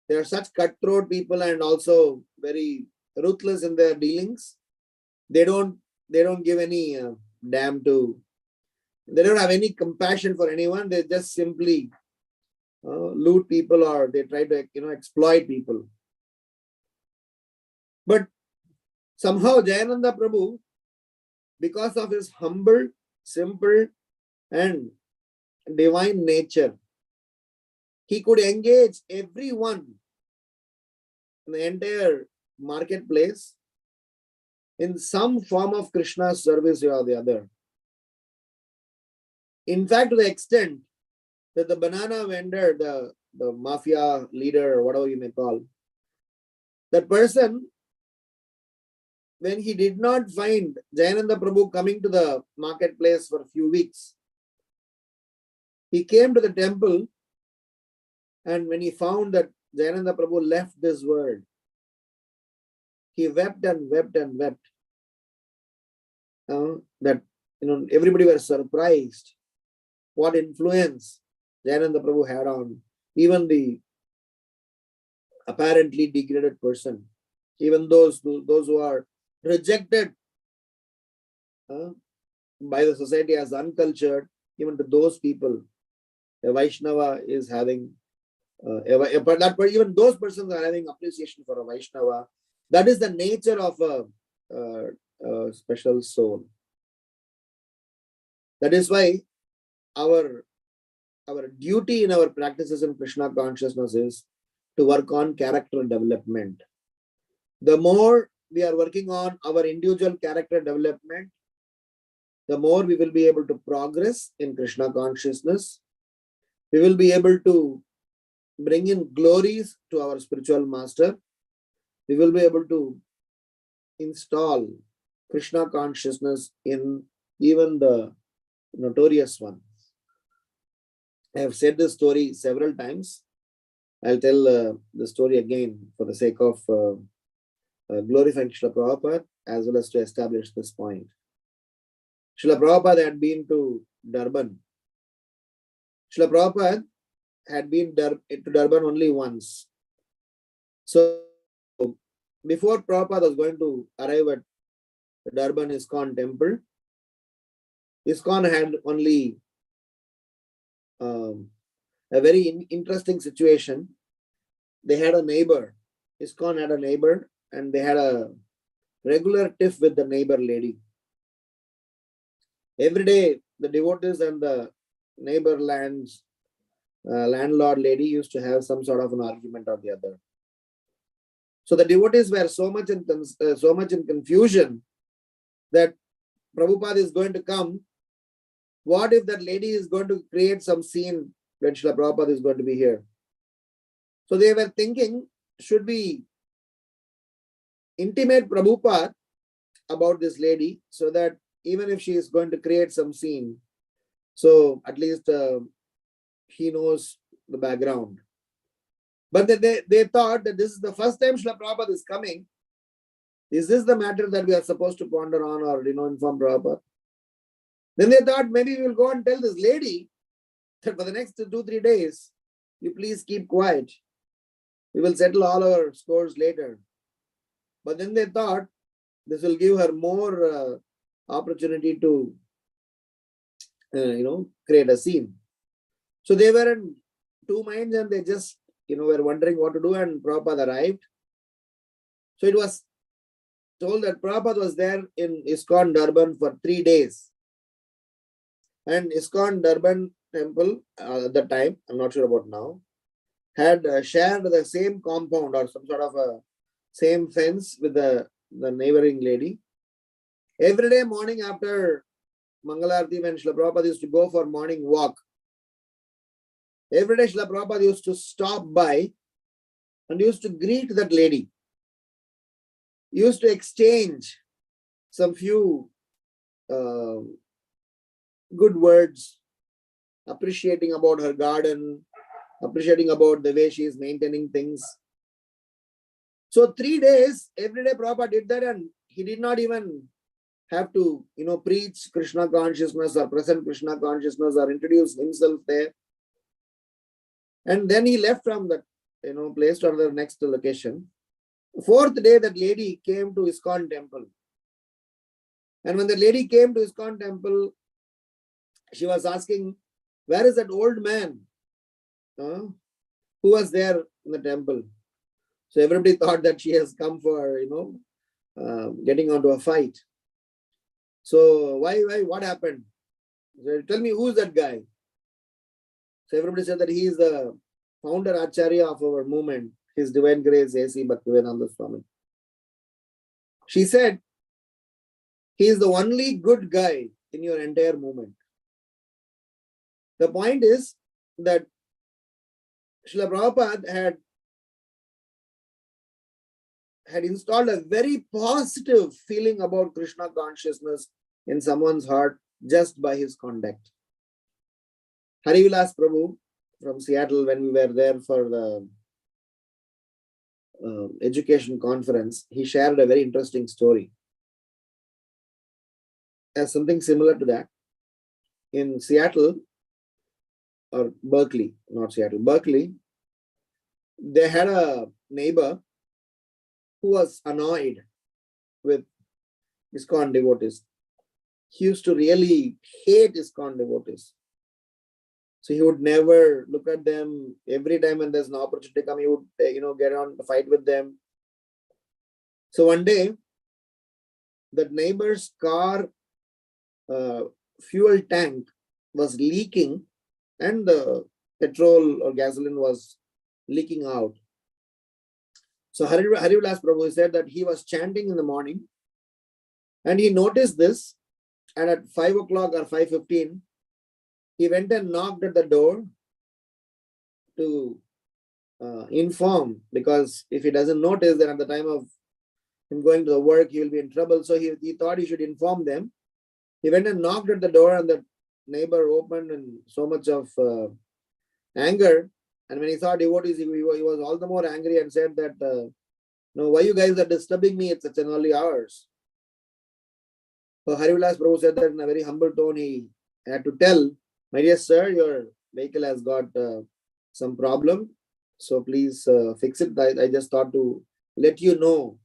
They are such cutthroat people and also very ruthless in their dealings. They don't give any damn to, they don't have any compassion for anyone. They just simply loot people or they try to, exploit people. But somehow Jayananda Prabhu, because of his humble, simple and divine nature, he could engage everyone in the entire marketplace in some form of Krishna's service or the other. In fact, to the extent that the banana vendor, the mafia leader or whatever you may call, that person, when he did not find Jayananda Prabhu coming to the marketplace for a few weeks, he came to the temple, and when he found that Jayananda Prabhu left this world, he wept and wept and wept. That everybody was surprised what influence Jayananda Prabhu had on even the apparently degraded person, even those who are rejected by the society as uncultured. Even to those people, a Vaishnava is having, even those persons are having appreciation for a Vaishnava. That is the nature of a special soul. That is why our duty in our practices in Krishna consciousness is to work on character development. The more we are working on our individual character development, the more we will be able to progress in Krishna consciousness. We will be able to bring in glories to our spiritual master. We will be able to install Krishna consciousness in even the notorious ones. I have said this story several times. I'll tell the story again for the sake of glorifying Srila Prabhupada as well as to establish this point. Srila Prabhupada had been to Durban. Srila Prabhupada had been to Durban only once. So before Prabhupada was going to arrive at the Durban ISKCON temple, ISKCON had only a very interesting situation. They had a neighbor. ISKCON had a neighbor and they had a regular tiff with the neighbor lady. Every day, the devotees and the neighbor landlord lady used to have some sort of an argument or the other. So the devotees were so much in confusion that Prabhupada is going to come. What if that lady is going to create some scene when Srila Prabhupada is going to be here? So they were thinking, should we intimate Prabhupada about this lady so that even if she is going to create some scene, so at least he knows the background. But they thought that this is the first time Srila Prabhupada is coming. Is this the matter that we are supposed to ponder on or inform Prabhupada? Then they thought maybe we will go and tell this lady that for the next 2-3 days, you please keep quiet. We will settle all our scores later. But then they thought this will give her more opportunity to create a scene. So they were in two minds and they just were wondering what to do, and Prabhupada arrived. So it was told that Prabhupada was there in ISKCON Durban for 3 days. And ISKCON Durban temple at the time, I'm not sure about now, had shared the same compound or some sort of a same fence with the neighboring lady. Every day morning after Mangalarti, when Srila Prabhupada used to go for morning walk, every day Srila Prabhupada used to stop by and used to greet that lady. Used to exchange some few good words, appreciating about her garden, appreciating about the way she is maintaining things. So 3 days, every day Prabhupada did that, and he did not even have to, preach Krishna consciousness or present Krishna consciousness or introduce himself there. And then he left from that, place to another next location. 4th day, that lady came to ISKCON temple. And when the lady came to ISKCON temple, she was asking, where is that old man who was there in the temple? So everybody thought that she has come for, getting onto a fight. So why, what happened? So tell me, who's that guy? So everybody said that he is the founder Acharya of our movement, His Divine Grace A.C. Bhaktivedanta Swami. She said, he is the only good guy in your entire movement. The point is that Srila Prabhupada had installed a very positive feeling about Krishna consciousness in someone's heart just by his conduct. Harivilas Prabhu from Seattle, when we were there for the education conference, he shared a very interesting story. As something similar to that, in Seattle, or Berkeley, not Seattle, Berkeley, they had a neighbor who was annoyed with ISKCON devotees. He used to really hate ISKCON devotees. So he would never look at them. Every time when there's an opportunity to come, he would, get on to fight with them. So one day, that neighbor's car fuel tank was leaking and the petrol or gasoline was leaking out. So Harivilas Prabhu said that he was chanting in the morning and he noticed this, and at 5 o'clock or 5:15, he went and knocked at the door to inform, because if he doesn't notice, then at the time of him going to the work, he will be in trouble. So he thought he should inform them. He went and knocked at the door, and the neighbor opened in so much of anger. And when he saw devotees, he was all the more angry and said that, why you guys are disturbing me at such an early hours? So Harivilas Prabhu said that in a very humble tone, he had to tell, my dear sir, your vehicle has got some problem. So please fix it. I just thought to let you know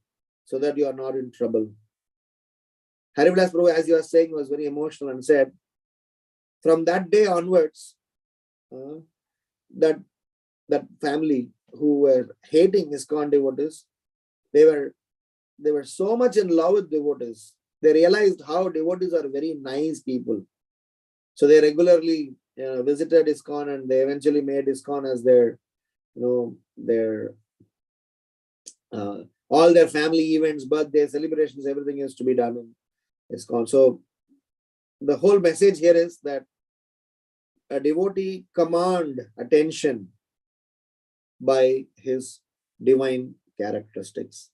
so that you are not in trouble. Harivilas Prabhu, as you were saying, was very emotional and said, from that day onwards, that family who were hating ISKCON devotees, they were they were so much in love with devotees. They realized how devotees are very nice people. So they regularly visited ISKCON, and they eventually made ISKCON as their, their all their family events, birthday celebrations, everything is to be done in ISKCON. So the whole message here is that a devotee command attention by his divine characteristics.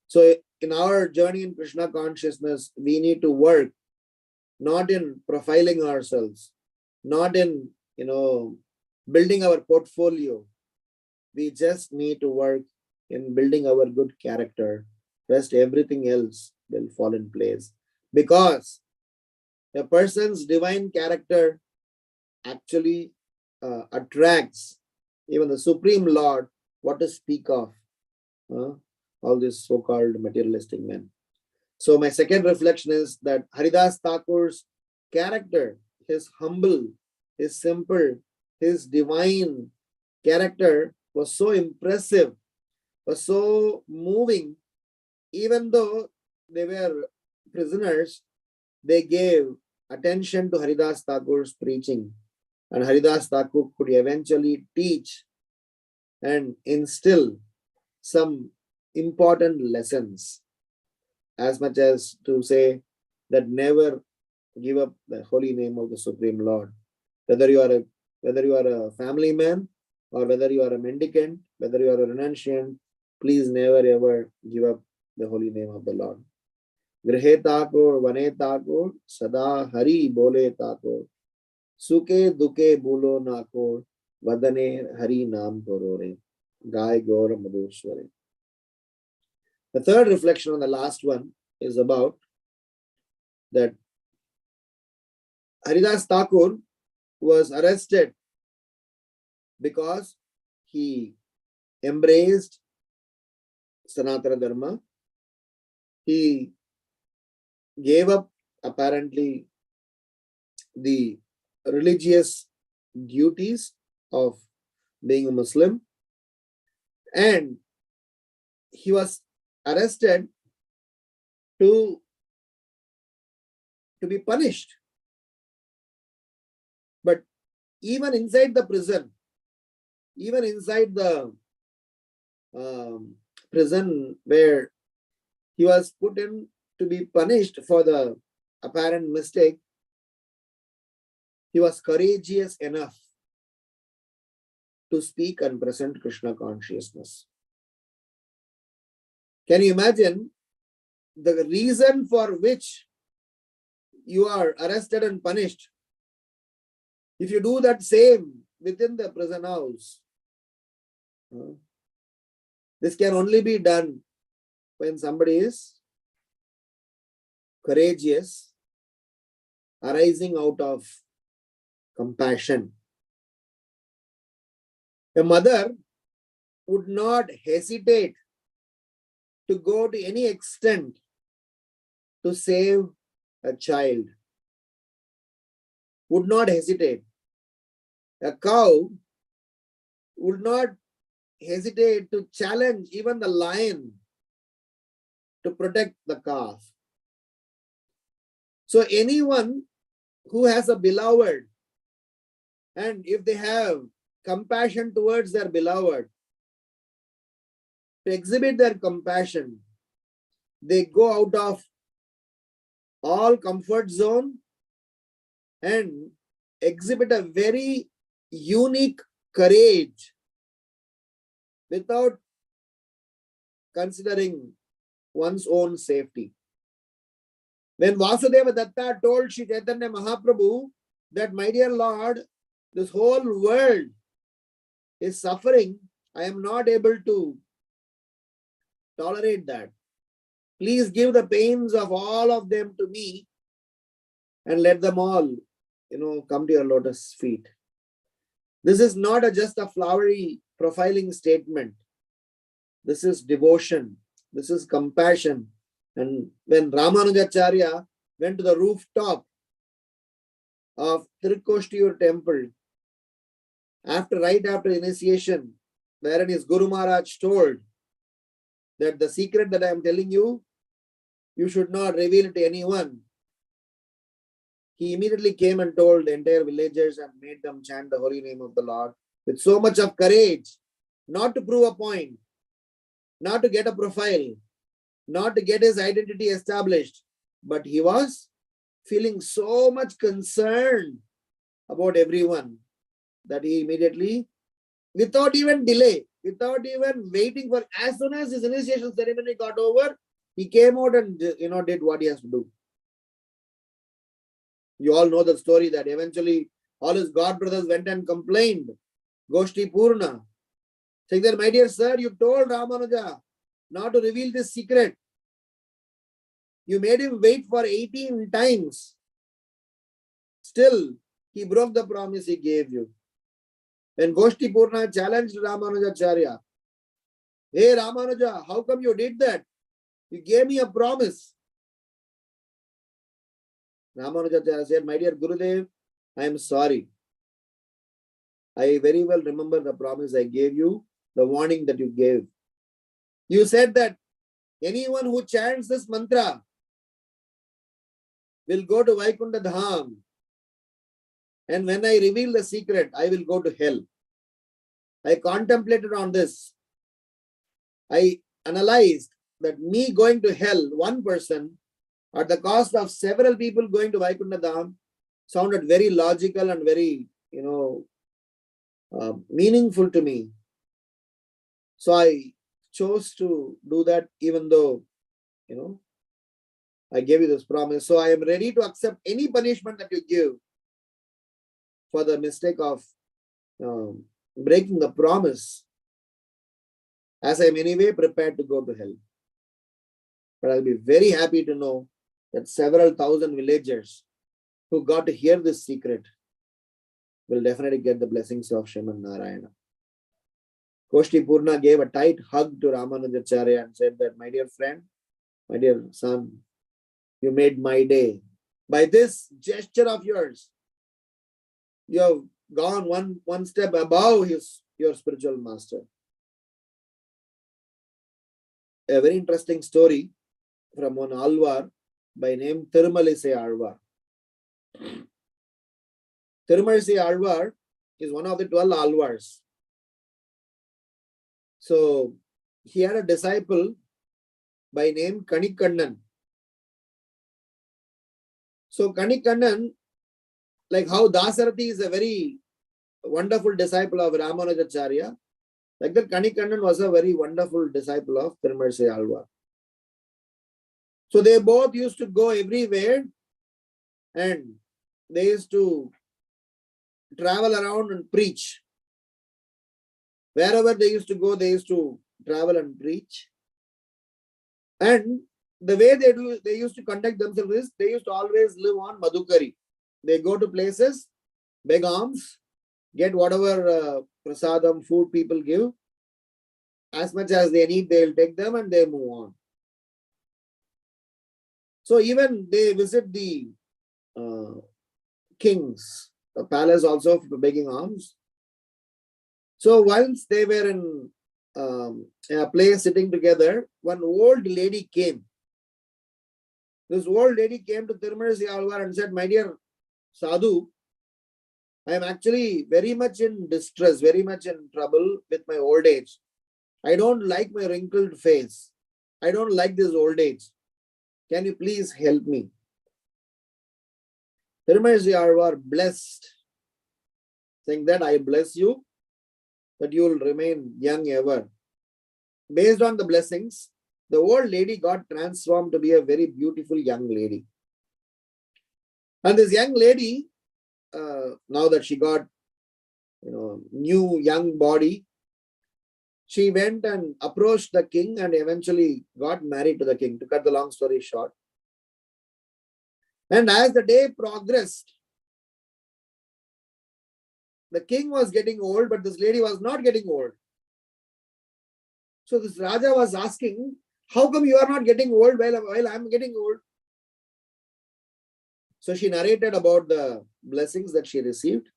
So in our journey in Krishna consciousness, we need to work not in profiling ourselves, not in building our portfolio. We just need to work in building our good character. Rest everything else will fall in place, because a person's divine character actually attracts even the Supreme Lord. What to speak of all these so-called materialistic men. So my second reflection is that Haridas Thakur's character, his humble, his simple, his divine character was so impressive, was so moving. Even though they were prisoners, they gave attention to Haridas Thakur's preaching, and Haridas Thakur could eventually teach and instill some important lessons, as much as to say that never give up the holy name of the Supreme Lord. Whether you are a family man, or whether you are a mendicant, whether you are a renunciant, please never ever give up the holy name of the Lord. Grihe Thakur, Vane Thakur, Sada Hari Bole Thakur, Suke Duke Bulo Nakor, Vadane Hari Nam Korore, Gai Gaur Madhurshware. The third reflection on the last one is about that Haridas Thakur was arrested because he embraced Sanatana Dharma. He gave up apparently the religious duties of being a Muslim, and he was arrested to be punished. But even inside the prison, even inside the prison where he was put in to be punished for the apparent mistake, he was courageous enough to speak and present Krishna consciousness. Can you imagine the reason for which you are arrested and punished? If you do that same within the prison house, this can only be done when somebody is courageous, arising out of compassion. A mother would not hesitate to go to any extent to save a child. Would not hesitate. A cow would not hesitate to challenge even the lion to protect the calf. So anyone who has a beloved, and if they have compassion towards their beloved, to exhibit their compassion, they go out of all comfort zone and exhibit a very unique courage without considering one's own safety. When Vasudeva Datta told Sri Chaitanya Mahaprabhu that, my dear Lord, this whole world is suffering, I am not able to tolerate that. Please give the pains of all of them to me and let them all, come to your lotus feet. This is not just a flowery profiling statement. This is devotion. This is compassion. And when Ramanujacharya went to the rooftop of Tirukoshtiyur temple, right after initiation, wherein his Guru Maharaj told that the secret that I am telling you, you should not reveal it to anyone. He immediately came and told the entire villagers and made them chant the holy name of the Lord with so much of courage, not to prove a point, not to get a profile, not to get his identity established, but he was feeling so much concerned about everyone that he immediately, without even delay, without even waiting for, as soon as his initiation ceremony got over, he came out and did what he has to do. You all know the story that eventually all his god brothers went and complained, Goshti Purna, saying that, my dear sir, you told Ramanuja not to reveal this secret. You made him wait for 18 times. Still, he broke the promise he gave you. When Goshti Purna challenged Ramanujacharya, hey Ramanuja, how come you did that? You gave me a promise. Ramanujacharya said, my dear Gurudev, I am sorry. I very well remember the promise I gave you, the warning that you gave. You said that anyone who chants this mantra will go to Vaikunta Dham. And when I reveal the secret, I will go to hell. I contemplated on this. I analyzed that me going to hell, one person, at the cost of several people going to Vaikunta Dham, sounded very logical and very, meaningful to me. So I chose to do that, even though, I gave you this promise. So I am ready to accept any punishment that you give for the mistake of breaking the promise, as I am anyway prepared to go to hell. But I'll be very happy to know that several thousand villagers who got to hear this secret will definitely get the blessings of Sriman Narayana. Goshti Purna gave a tight hug to Ramanujacharya and said that, my dear friend, my dear son, you made my day. By this gesture of yours, you have gone one step above your spiritual master. A very interesting story from one Alvar by name Tirumalai Alvar. Tirumalai Alvar is one of the 12 Alvars. So he had a disciple by name Kanikannan. So Kanikannan, like how Dasarathi is a very wonderful disciple of Ramanujacharya, like that Kanikannan was a very wonderful disciple of Tirumalai Alvar. So they both used to go everywhere and they used to travel around and preach. Wherever they used to go, they used to travel and preach. And the way they used to conduct themselves is, they used to always live on Madhukari. They go to places, beg alms, get whatever prasadam, food people give. As much as they need, they'll take them and they move on. So even they visit the king's palace also for begging alms. So once they were in a place sitting together, one old lady came. This old lady came to Tirumalai Alvar and said, my dear Sadhu, I am actually very much in distress, very much in trouble with my old age. I don't like my wrinkled face. I don't like this old age. Can you please help me? Tirumalai Alvar blessed, saying that I bless you, that you will remain young ever. Based on the blessings, the old lady got transformed to be a very beautiful young lady. And this young lady, now that she got new young body, she went and approached the king and eventually got married to the king, to cut the long story short. And as the day progressed, the king was getting old, but this lady was not getting old. So this Raja was asking, how come you are not getting old while I am getting old? So she narrated about the blessings that she received.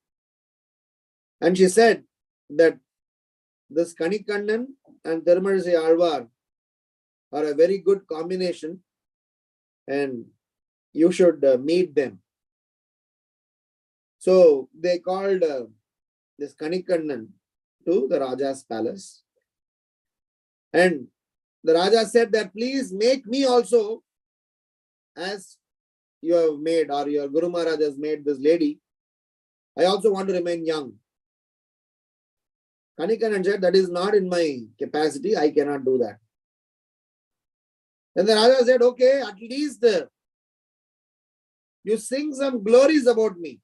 And she said that this Kanikannan and Tirumalai Alvar are a very good combination, and you should meet them. So they called this Kanikannan to the Raja's palace. And the Raja said that, please make me also as you have made, or your Guru Maharaj has made this lady. I also want to remain young. Kanikannan said, that is not in my capacity. I cannot do that. Then the Raja said, okay, at least you sing some glories about me.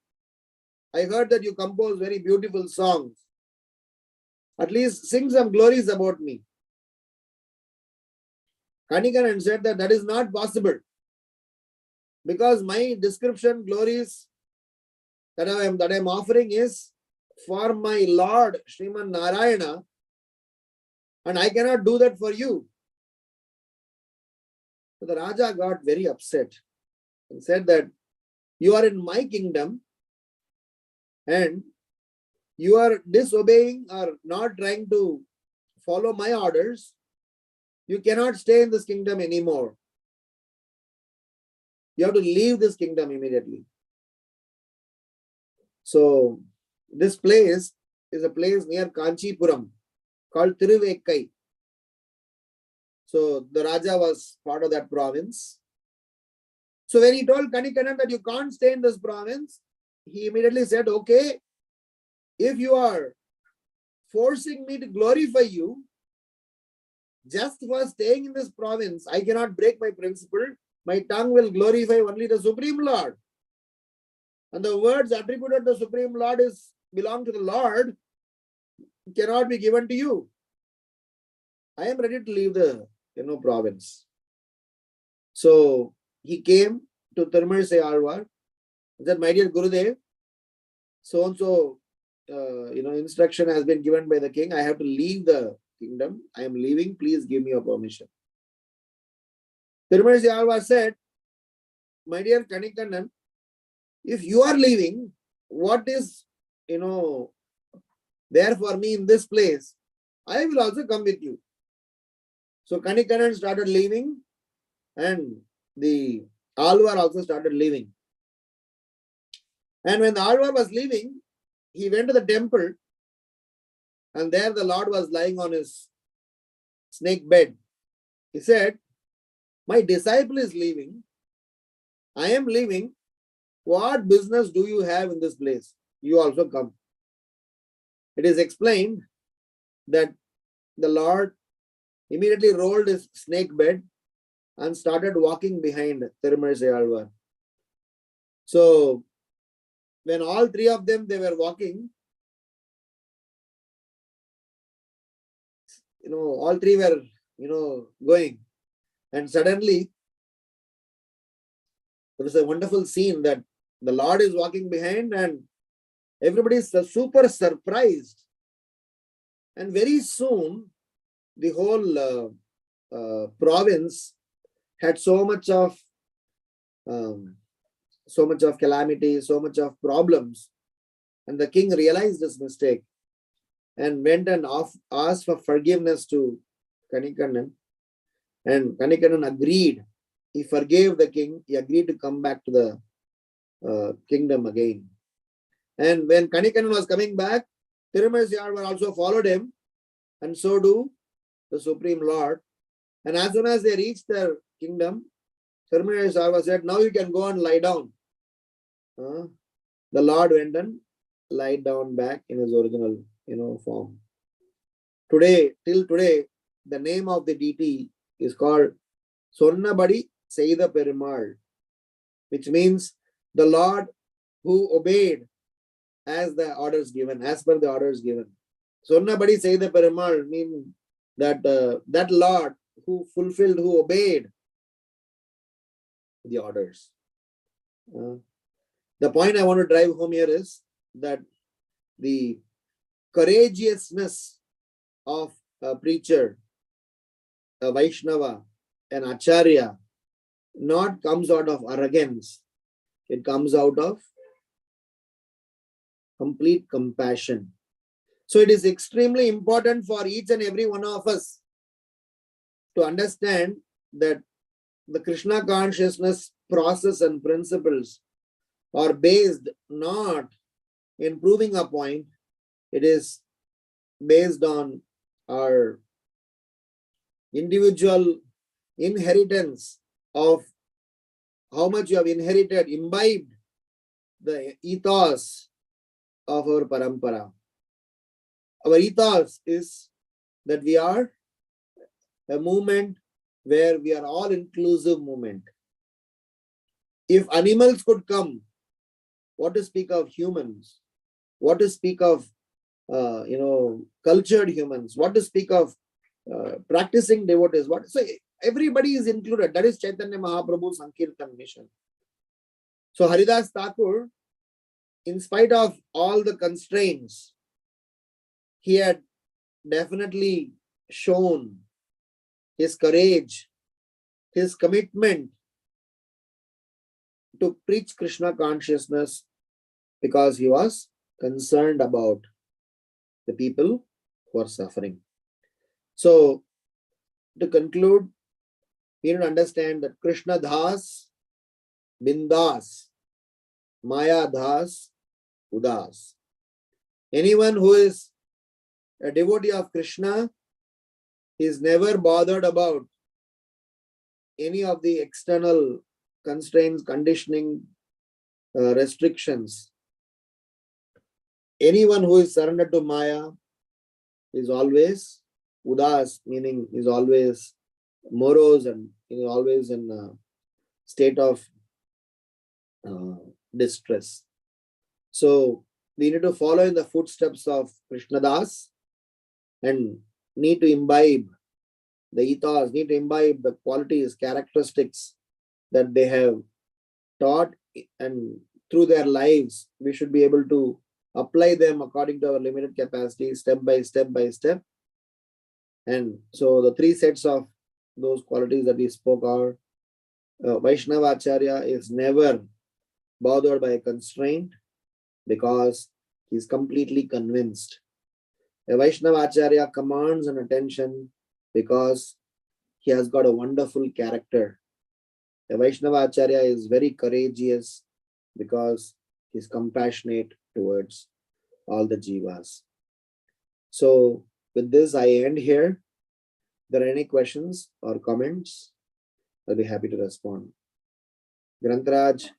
I heard that you compose very beautiful songs. At least sing some glories about me. Kanikannan said that is not possible, because my description, glories that I am offering is for my Lord Sriman Narayana, and I cannot do that for you. So the Raja got very upset and said that you are in my kingdom and you are disobeying or not trying to follow my orders. You cannot stay in this kingdom anymore. You have to leave this kingdom immediately. So this place is a place near Kanchipuram called Tiruvekkai. So the Raja was part of that province. So when he told Kanikannan that you can't stay in this province, he immediately said, okay, if you are forcing me to glorify you, just for staying in this province, I cannot break my principle. My tongue will glorify only the Supreme Lord. And the words attributed to the Supreme Lord belong to the Lord, cannot be given to you. I am ready to leave the province. So he came to Tirumazhi Alvar and said, my dear Gurudev, so and so instruction has been given by the king. I have to leave the kingdom. I am leaving. Please give me your permission. Tirumazhi Alvar said, my dear Kanikannan, if you are leaving, what is there for me in this place? I will also come with you. So Kanikannan started leaving, and the Alvar also started leaving. And when the Alvar was leaving, he went to the temple, and there the Lord was lying on his snake bed. He said, my disciple is leaving. I am leaving. What business do you have in this place? You also come. It is explained that the Lord immediately rolled his snake bed and started walking behind Tirumazhi Alvar. So when all three of them, they were walking, all three were, going. And suddenly, there was a wonderful scene that the Lord is walking behind and everybody is super surprised. And very soon, the whole province had so much of calamity, so much of problems. And the king realized his mistake and went and asked for forgiveness to Kanikannan. And Kanikannan agreed. He forgave the king. He agreed to come back to the kingdom again. And when Kanikannan was coming back, Tirumazhi Alvar also followed him, and so do the Supreme Lord. And as soon as they reached their kingdom, Tirumazhi Alvar said, now you can go and lie down. The Lord went and lied down back in his original form. Till today, the name of the deity is called Sonnabadi Seida Perumal, which means the Lord who obeyed as per the orders given. Sonnabadi Seida Perumal means that that Lord who obeyed the orders. The point I want to drive home here is that the courageousness of a preacher, a Vaishnava, an Acharya, not comes out of arrogance. It comes out of complete compassion. So it is extremely important for each and every one of us to understand that the Krishna consciousness process and principles are based not in proving a point, it is based on our individual inheritance of how much you have inherited, imbibed the ethos of our parampara. Our ethos is that we are a movement where we are all inclusive movement. If animals could come, what to speak of humans? What to speak of cultured humans? What to speak of practicing devotees? So everybody is included. That is Chaitanya Mahaprabhu's Sankirtan mission. So Haridas Thakur, in spite of all the constraints, he had definitely shown his courage, his commitment to preach Krishna consciousness because he was concerned about the people who are suffering. So, to conclude, we need to understand that Krishna Das, Bindas, Maya Das, Udas. Anyone who is a devotee of Krishna is never bothered about any of the external constraints, conditioning, restrictions. Anyone who is surrendered to Maya is always Udas, meaning is always morose and is always in a state of distress. So we need to follow in the footsteps of Krishnadas and need to imbibe the ethos, need to imbibe the qualities, characteristics that they have taught, and through their lives, we should be able to apply them according to our limited capacity, step by step by step. And so the three sets of those qualities that we spoke are Vaishnava Acharya is never bothered by a constraint because he is completely convinced. A Vaishnava Acharya commands an attention because he has got a wonderful character. A Vaishnava Acharya is very courageous because he is compassionate towards all the jivas. So with this, I end here. If there are any questions or comments, I'll be happy to respond. Grantaraj,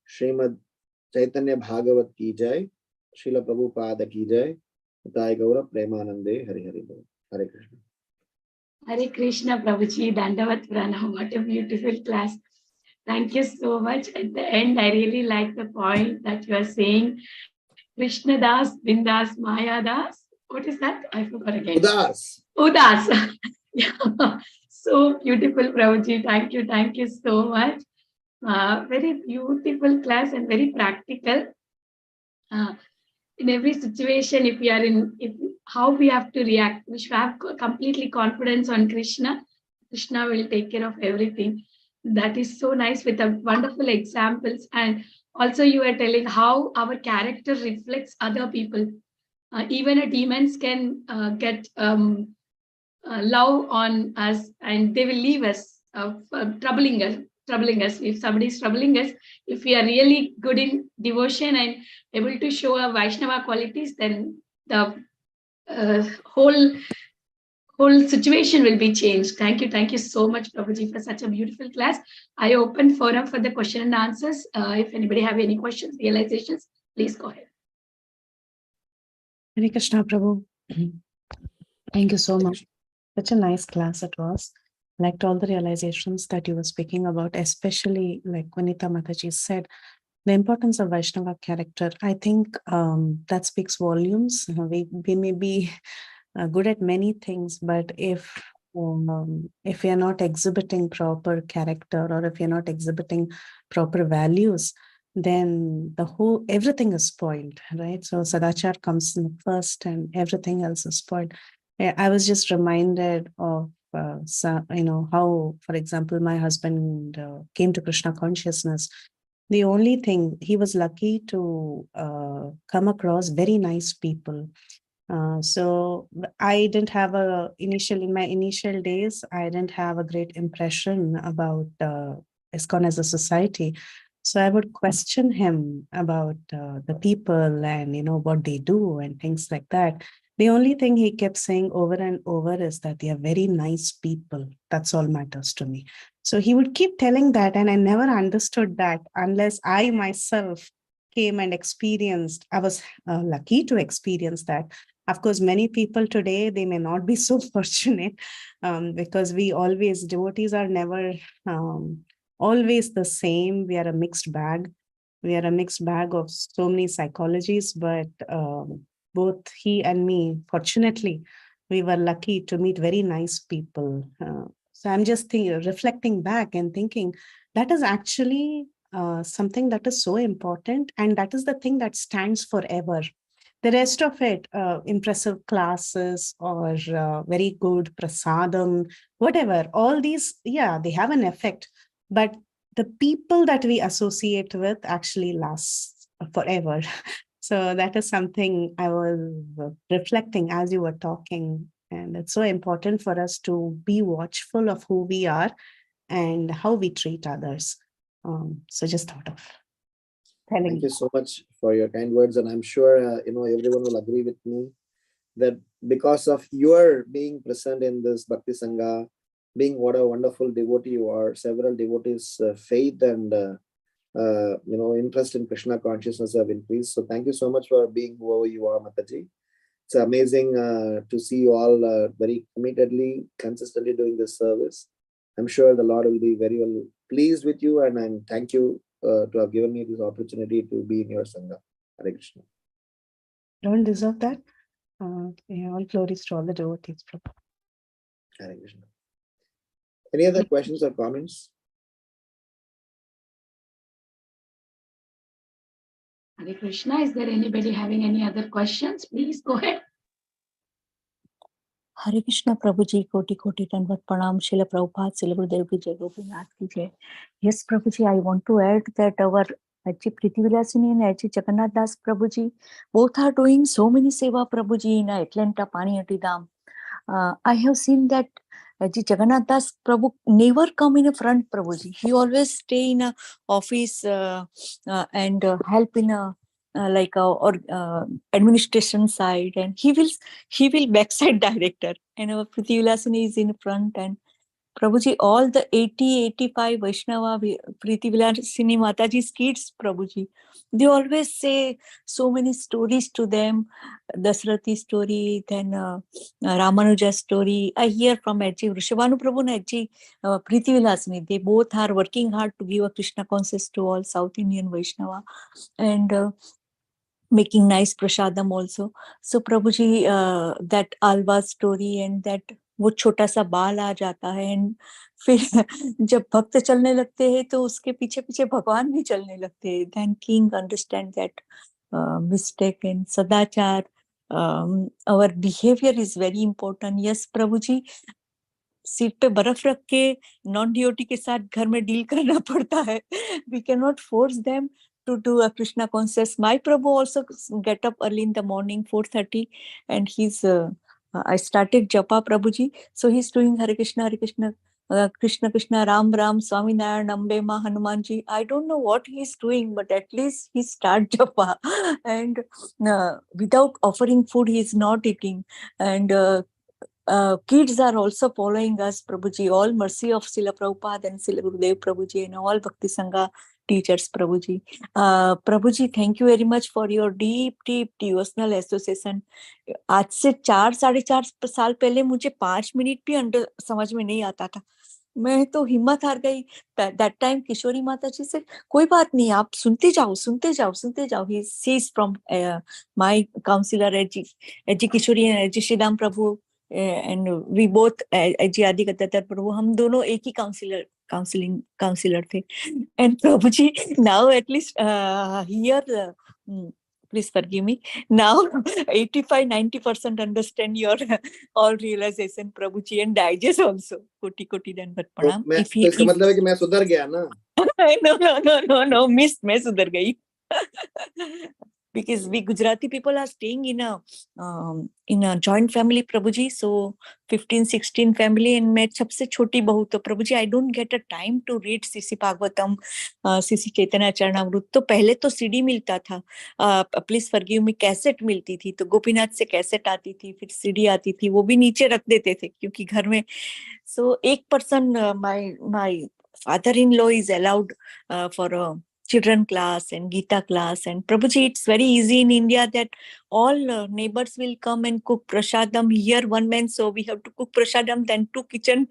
Srimad Chaitanya Bhagavat ki jai, Srila Prabhupada ki jai, Nitai Gaura Premanande Hari Hari Bol. Hare Krishna. Hare Krishna, Prabhuji, Dandavat Pranam. What a beautiful class. Thank you so much. At the end, I really like the point that you are saying, Krishna Das, Bindas, Maya Das. What is that? I forgot again. Udas. Udas. Yeah. So beautiful, Prabhuji. Thank you so much. Very beautiful class and very practical. In every situation, if we are how we have to react, we should have completely confidence on Krishna. Krishna will take care of everything. That is so nice with the wonderful examples. And also you are telling how our character reflects other people. Even a demons can get love on us and they will leave us, troubling us. If somebody is troubling us, if we are really good in devotion and able to show our Vaishnava qualities, then the whole situation will be changed. Thank you so much, Prabhuji, for such a beautiful class. I open forum for the question and answers. If anybody have any questions, realizations, please go ahead. Hare Krishna, Prabhu. Thank you so much. Such a nice class it was. Liked all the realizations that you were speaking about, especially like Vanita Mataji said, the importance of Vaishnava character. I think that speaks volumes. We may be good at many things, but if we are not exhibiting proper character or if you're not exhibiting proper values, then everything is spoiled, right? So Sadachar comes in first and everything else is spoiled. I was just reminded of how, for example, my husband came to Krishna consciousness. The only thing, he was lucky to come across very nice people. So I didn't have in my initial days, I didn't have a great impression about ISKCON as a society. So I would question him about the people and, what they do and things like that. The only thing he kept saying over and over is that they are very nice people. That's all matters to me. So he would keep telling that, and I never understood that unless I myself came and experienced. I was lucky to experience that. Of course, many people today, they may not be so fortunate because devotees are never always the same. We are a mixed bag. We are a mixed bag of so many psychologies, but both he and me, fortunately, we were lucky to meet very nice people. So I'm just reflecting back and thinking that is actually something that is so important, and that is the thing that stands forever. The rest of it, impressive classes or very good prasadam, whatever, all these, yeah, they have an effect. But the people that we associate with actually last forever. So that is something I was reflecting as you were talking. And it's so important for us to be watchful of who we are and how we treat others. So just thought of telling. Thank you so much for your kind words. And I'm sure, everyone will agree with me that because of your being present in this Bhakti Sangha, being what a wonderful devotee you are, several devotees' faith and interest in Krishna consciousness have increased. So thank you so much for being whoever you are, Mataji. It's amazing to see you all very committedly, consistently doing this service. I'm sure the Lord will be very well pleased with you, and thank you to have given me this opportunity to be in your Sangha. Hare Krishna. Don't deserve that. All glories to all the devotees. Hare Krishna. Any other questions or comments? Hare Krishna. Is there anybody having any other questions? Please go ahead. Hare Krishna, Prabhuji, Koti Koti Dandavat Pranam, Srila Prabhupada, Srila Gurudev Ki Jai, Gopinath Ki Jai. Yes, Prabhuji, I want to add that our Aji Priti Vilasini and Aji Jagannath Das Prabhuji, both are doing so many seva, Prabhuji, in Atlanta, Paniyati Dham. I have seen that Aji Jagannath Das Prabhu never come in a front, Prabhuji. He always stay in a office and help in a administration side, and he will backside director, and our Priti Vilasini is in front. And Prabhuji, all the 85 Vaishnava Priti Vilasini Mataji's kids, Prabhuji, they always say so many stories to them. Dasrati story, then Ramanuja story. I hear from Aji Vrishabhanu Prabhu and Aji Priti Vilasini. They both are working hard to give a Krishna consciousness to all South Indian Vaishnava, and making nice prasadam also. So Prabhuji, that Alva story and that वो छोटा सा बाल आ जाता है, and फिर जब भक्त चलने लगते हैं तो उसके पीछे पीछे भगवान भी चलने लगते हैं. Then king understand that mistake and sadachar. Our behavior is very important. Yes, Prabhuji, सिर पे बर्फ रख के नॉन ड्यूटी के साथ घर में डील करना पड़ता है. We cannot force them to do a Krishna conscious. My Prabhu also get up early in the morning, 4:30, and he's I started Japa, Prabhuji. So he's doing Hare Krishna, Krishna Krishna, Ram Ram, Swami Narayan, Ambe Ma, Hanumanji. I don't know what he's doing, but at least he start Japa. And without offering food, he's not eating. And kids are also following us, Prabhuji. All mercy of Srila Prabhupada and Srila Gurudev Prabhuji and all Bhakti Sangha teachers, Prabhuji. Prabhuji, thank you very much for your deep devotional association. आज से 4-4.5 साल पहले मुझे 5 minute भी under समझ में नहीं आता था. मैं तो हिम्मत हार गई. That time किशोरी माता जी से कोई बात नहीं, आप सुनते जाओ. He is from my counselor Aji Kishori and Aji Shridam Prabhu. And we both Aji Adi Gadatar Prabhu, हम दोनों एक ही counselor थे. And Prabhuji, now at least here, please forgive me, now 85-90% understand your all realization, Prabhuji, and digest also. Koti Dandavat Pranam. तो इसका मतलब है कि मैं सुधर गया ना? No, miss, मैं सुधर गई. because we Gujarati people are staying in a joint family, Prabhuji. So 15-16 family, and मैं सबसे छोटी बहू तो Prabhuji, I don't get a time to read CC Bhagavatam, CC चैतन्य चरणामृत. तो पहले तो CD मिलता था, प्लीज फॉरगिव मी, कैसेट मिलती थी, तो गोपीनाथ से कैसेट आती थी, फिर CD आती थी, वो भी नीचे रख देते थे क्योंकि घर में. So एक person, my father-in-law is allowed for a children class and Gita class. And Prabhuji, it's very easy in India that all neighbors will come and cook prasadam. Here one man, so we have to cook prasadam, then 2 kitchen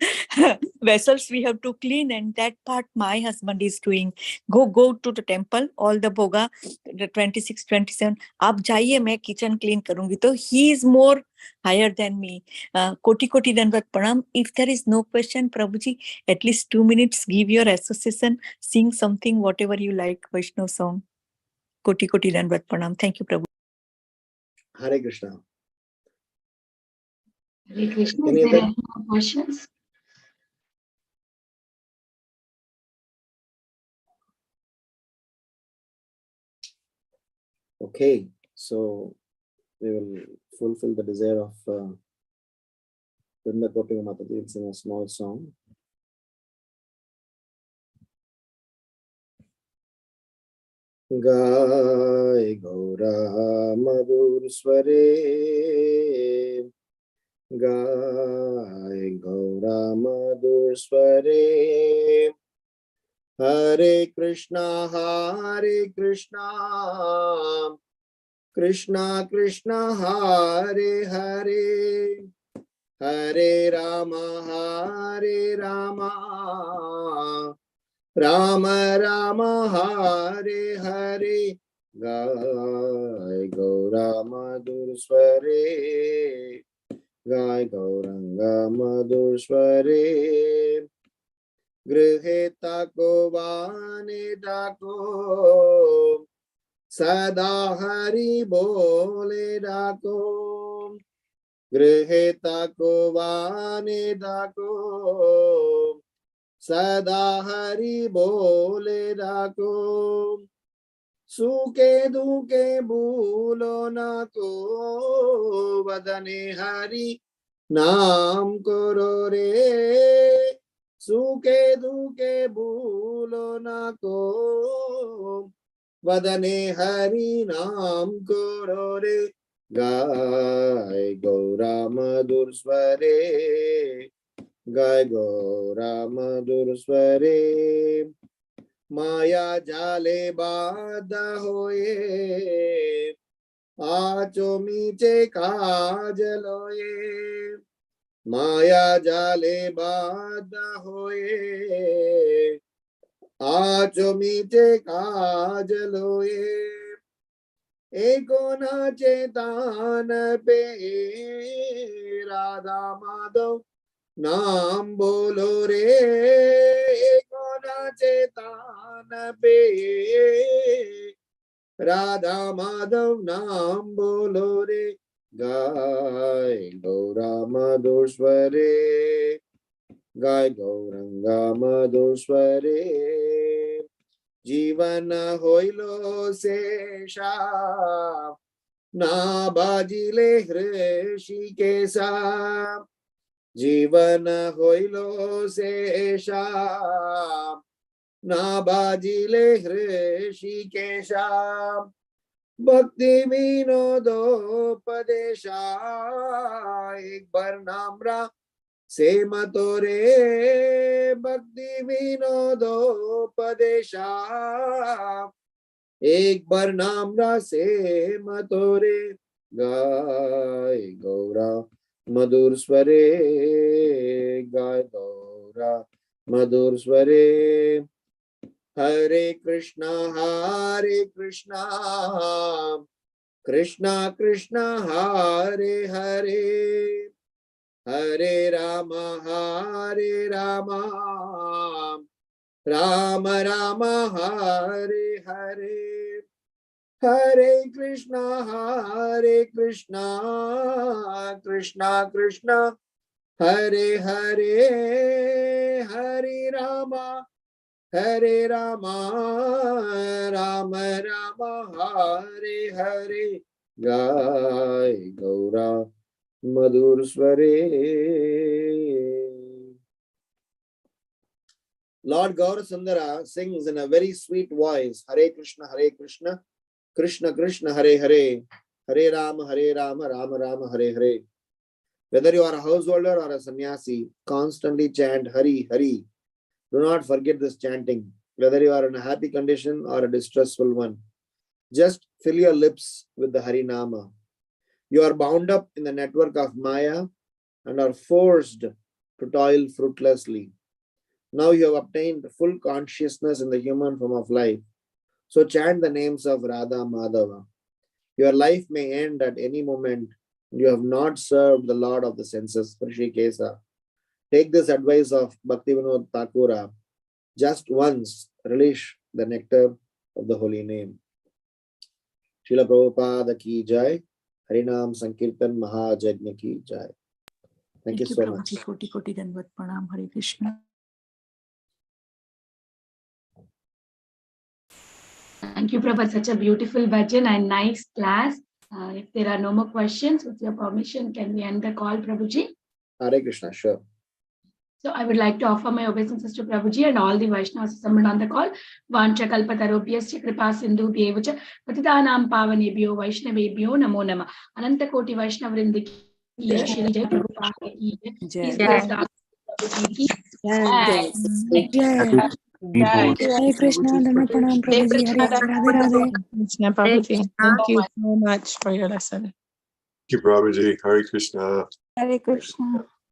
vessels we have to clean, and that part my husband is doing. Go to the temple, all the bhoga, the 26, 27, आप जाइए, मैं kitchen clean करूंगी. तो he is more higher than me. Koti koti danvat pranam. If there is no question, Prabhuji, at least 2 minutes, give your association, sing something, whatever you like, Vaishnav song. Koti koti danvat pranam. Thank you, Prabhu. Hare Krishna. Hare Krishna. Any Is there other- any more questions? Okay, so we will fulfill the desire of Vrinda Gopika Mataji. We'll sing a small song. Gai Gaura Madhur Sware, Gai Gaura Madhur Sware, Hare Krishna, Krishna Krishna, Hare Hare, Hare Rama, Rama Rama, Hare Hare. Gai Gaura Madhur Sware, Gai Gauranga Madhur Sware, Grihe tako vane tako, Sada Hari Bole dako, Grihe tako vane dako, Sada Hari Bole dako, Suke duke bhulo na ko, Vadane Hari Naam karo re, Suke duke bhulo na ko, Vadane Hari Naam karo re. Gai Gaura Madhur Sware, Gai Gaura Madhur Sware, Maya jale bada hoye, Acho miche kajal hoye, Maya jale bada hoye, Acho miche kajal hoye, Eko na chetan pe Radha Madhav नाम बोलो रे, कोना चेतन पे राधा माधव नाम बोलो रे. गाय गौरा मधुर स्वरे, गाय गौरंगा मधुर स्वरे, जीवन होइलो शेषा, ना बाजिले हृषिकेशा, जीवन होइलो शेषा, ना बाजिले हृषिकेशा, भक्ति विनोदोपदेशा, एक बार नामरा से मतोरे, भक्ति विनोदोपदेशा, एक बार नामरा से मतोरे. गाय गौरा मधुर स्वरे, गाय गौरा मधुर स्वरे, हरे कृष्णा कृष्णा कृष्णा हरे हरे, हरे राम राम राम हरे हरे, हरे कृष्णा कृष्णा कृष्णा हरे हरे, हरे Hare Rama, Rama Rama, Hare Hare. Jai Gaura Madhur Sware. Lord Gaurasundara sings in a very sweet voice, Hare Krishna, Krishna Krishna, Hare Hare, Hare Rama, Rama Rama, Hare Hare. Whether you are a householder or a sannyasi, constantly chant Hari Hari. Do not forget this chanting, whether you are in a happy condition or a distressful one. Just fill your lips with the Hari Nama. You are bound up in the network of Maya and are forced to toil fruitlessly. Now you have obtained full consciousness in the human form of life. So chant the names of Radha Madhava. Your life may end at any moment. You have not served the Lord of the senses, Rishikesa. Take this advice of Bhaktivinoda Thakura. Just once relish the nectar of the holy name. Srila Prabhupada ki jai. Harinam Sankirtan Mahajagna ki jai. Thank you so much. Koti Koti Dandavat Pranam. Hare Krishna. Thank you, Prabhu, such a beautiful bhajan and nice class. If there are no more questions, with your permission, can we end the call, Prabhuji? Hare Krishna, sure. So I would like to offer my obeisances to Prabhuji and all the Vaishnavas assembled on the call. Vancha kalpatarubhyasya kripa sindhubhyev cha patitanam pavanebhyo vaishnavebhyo namo namah. Ananta koti Vaishnavrinda ki jai, Shri Jai Prabhupada ki jai. Prabhuji ki jai. Hare Krishna, Dhamma Pranam Prabhuji, Hare Radhe Radhe. Krishna Prabhuji, thank you so much for your lesson. Thank you, Prabhuji. Hare Krishna. Hare Krishna.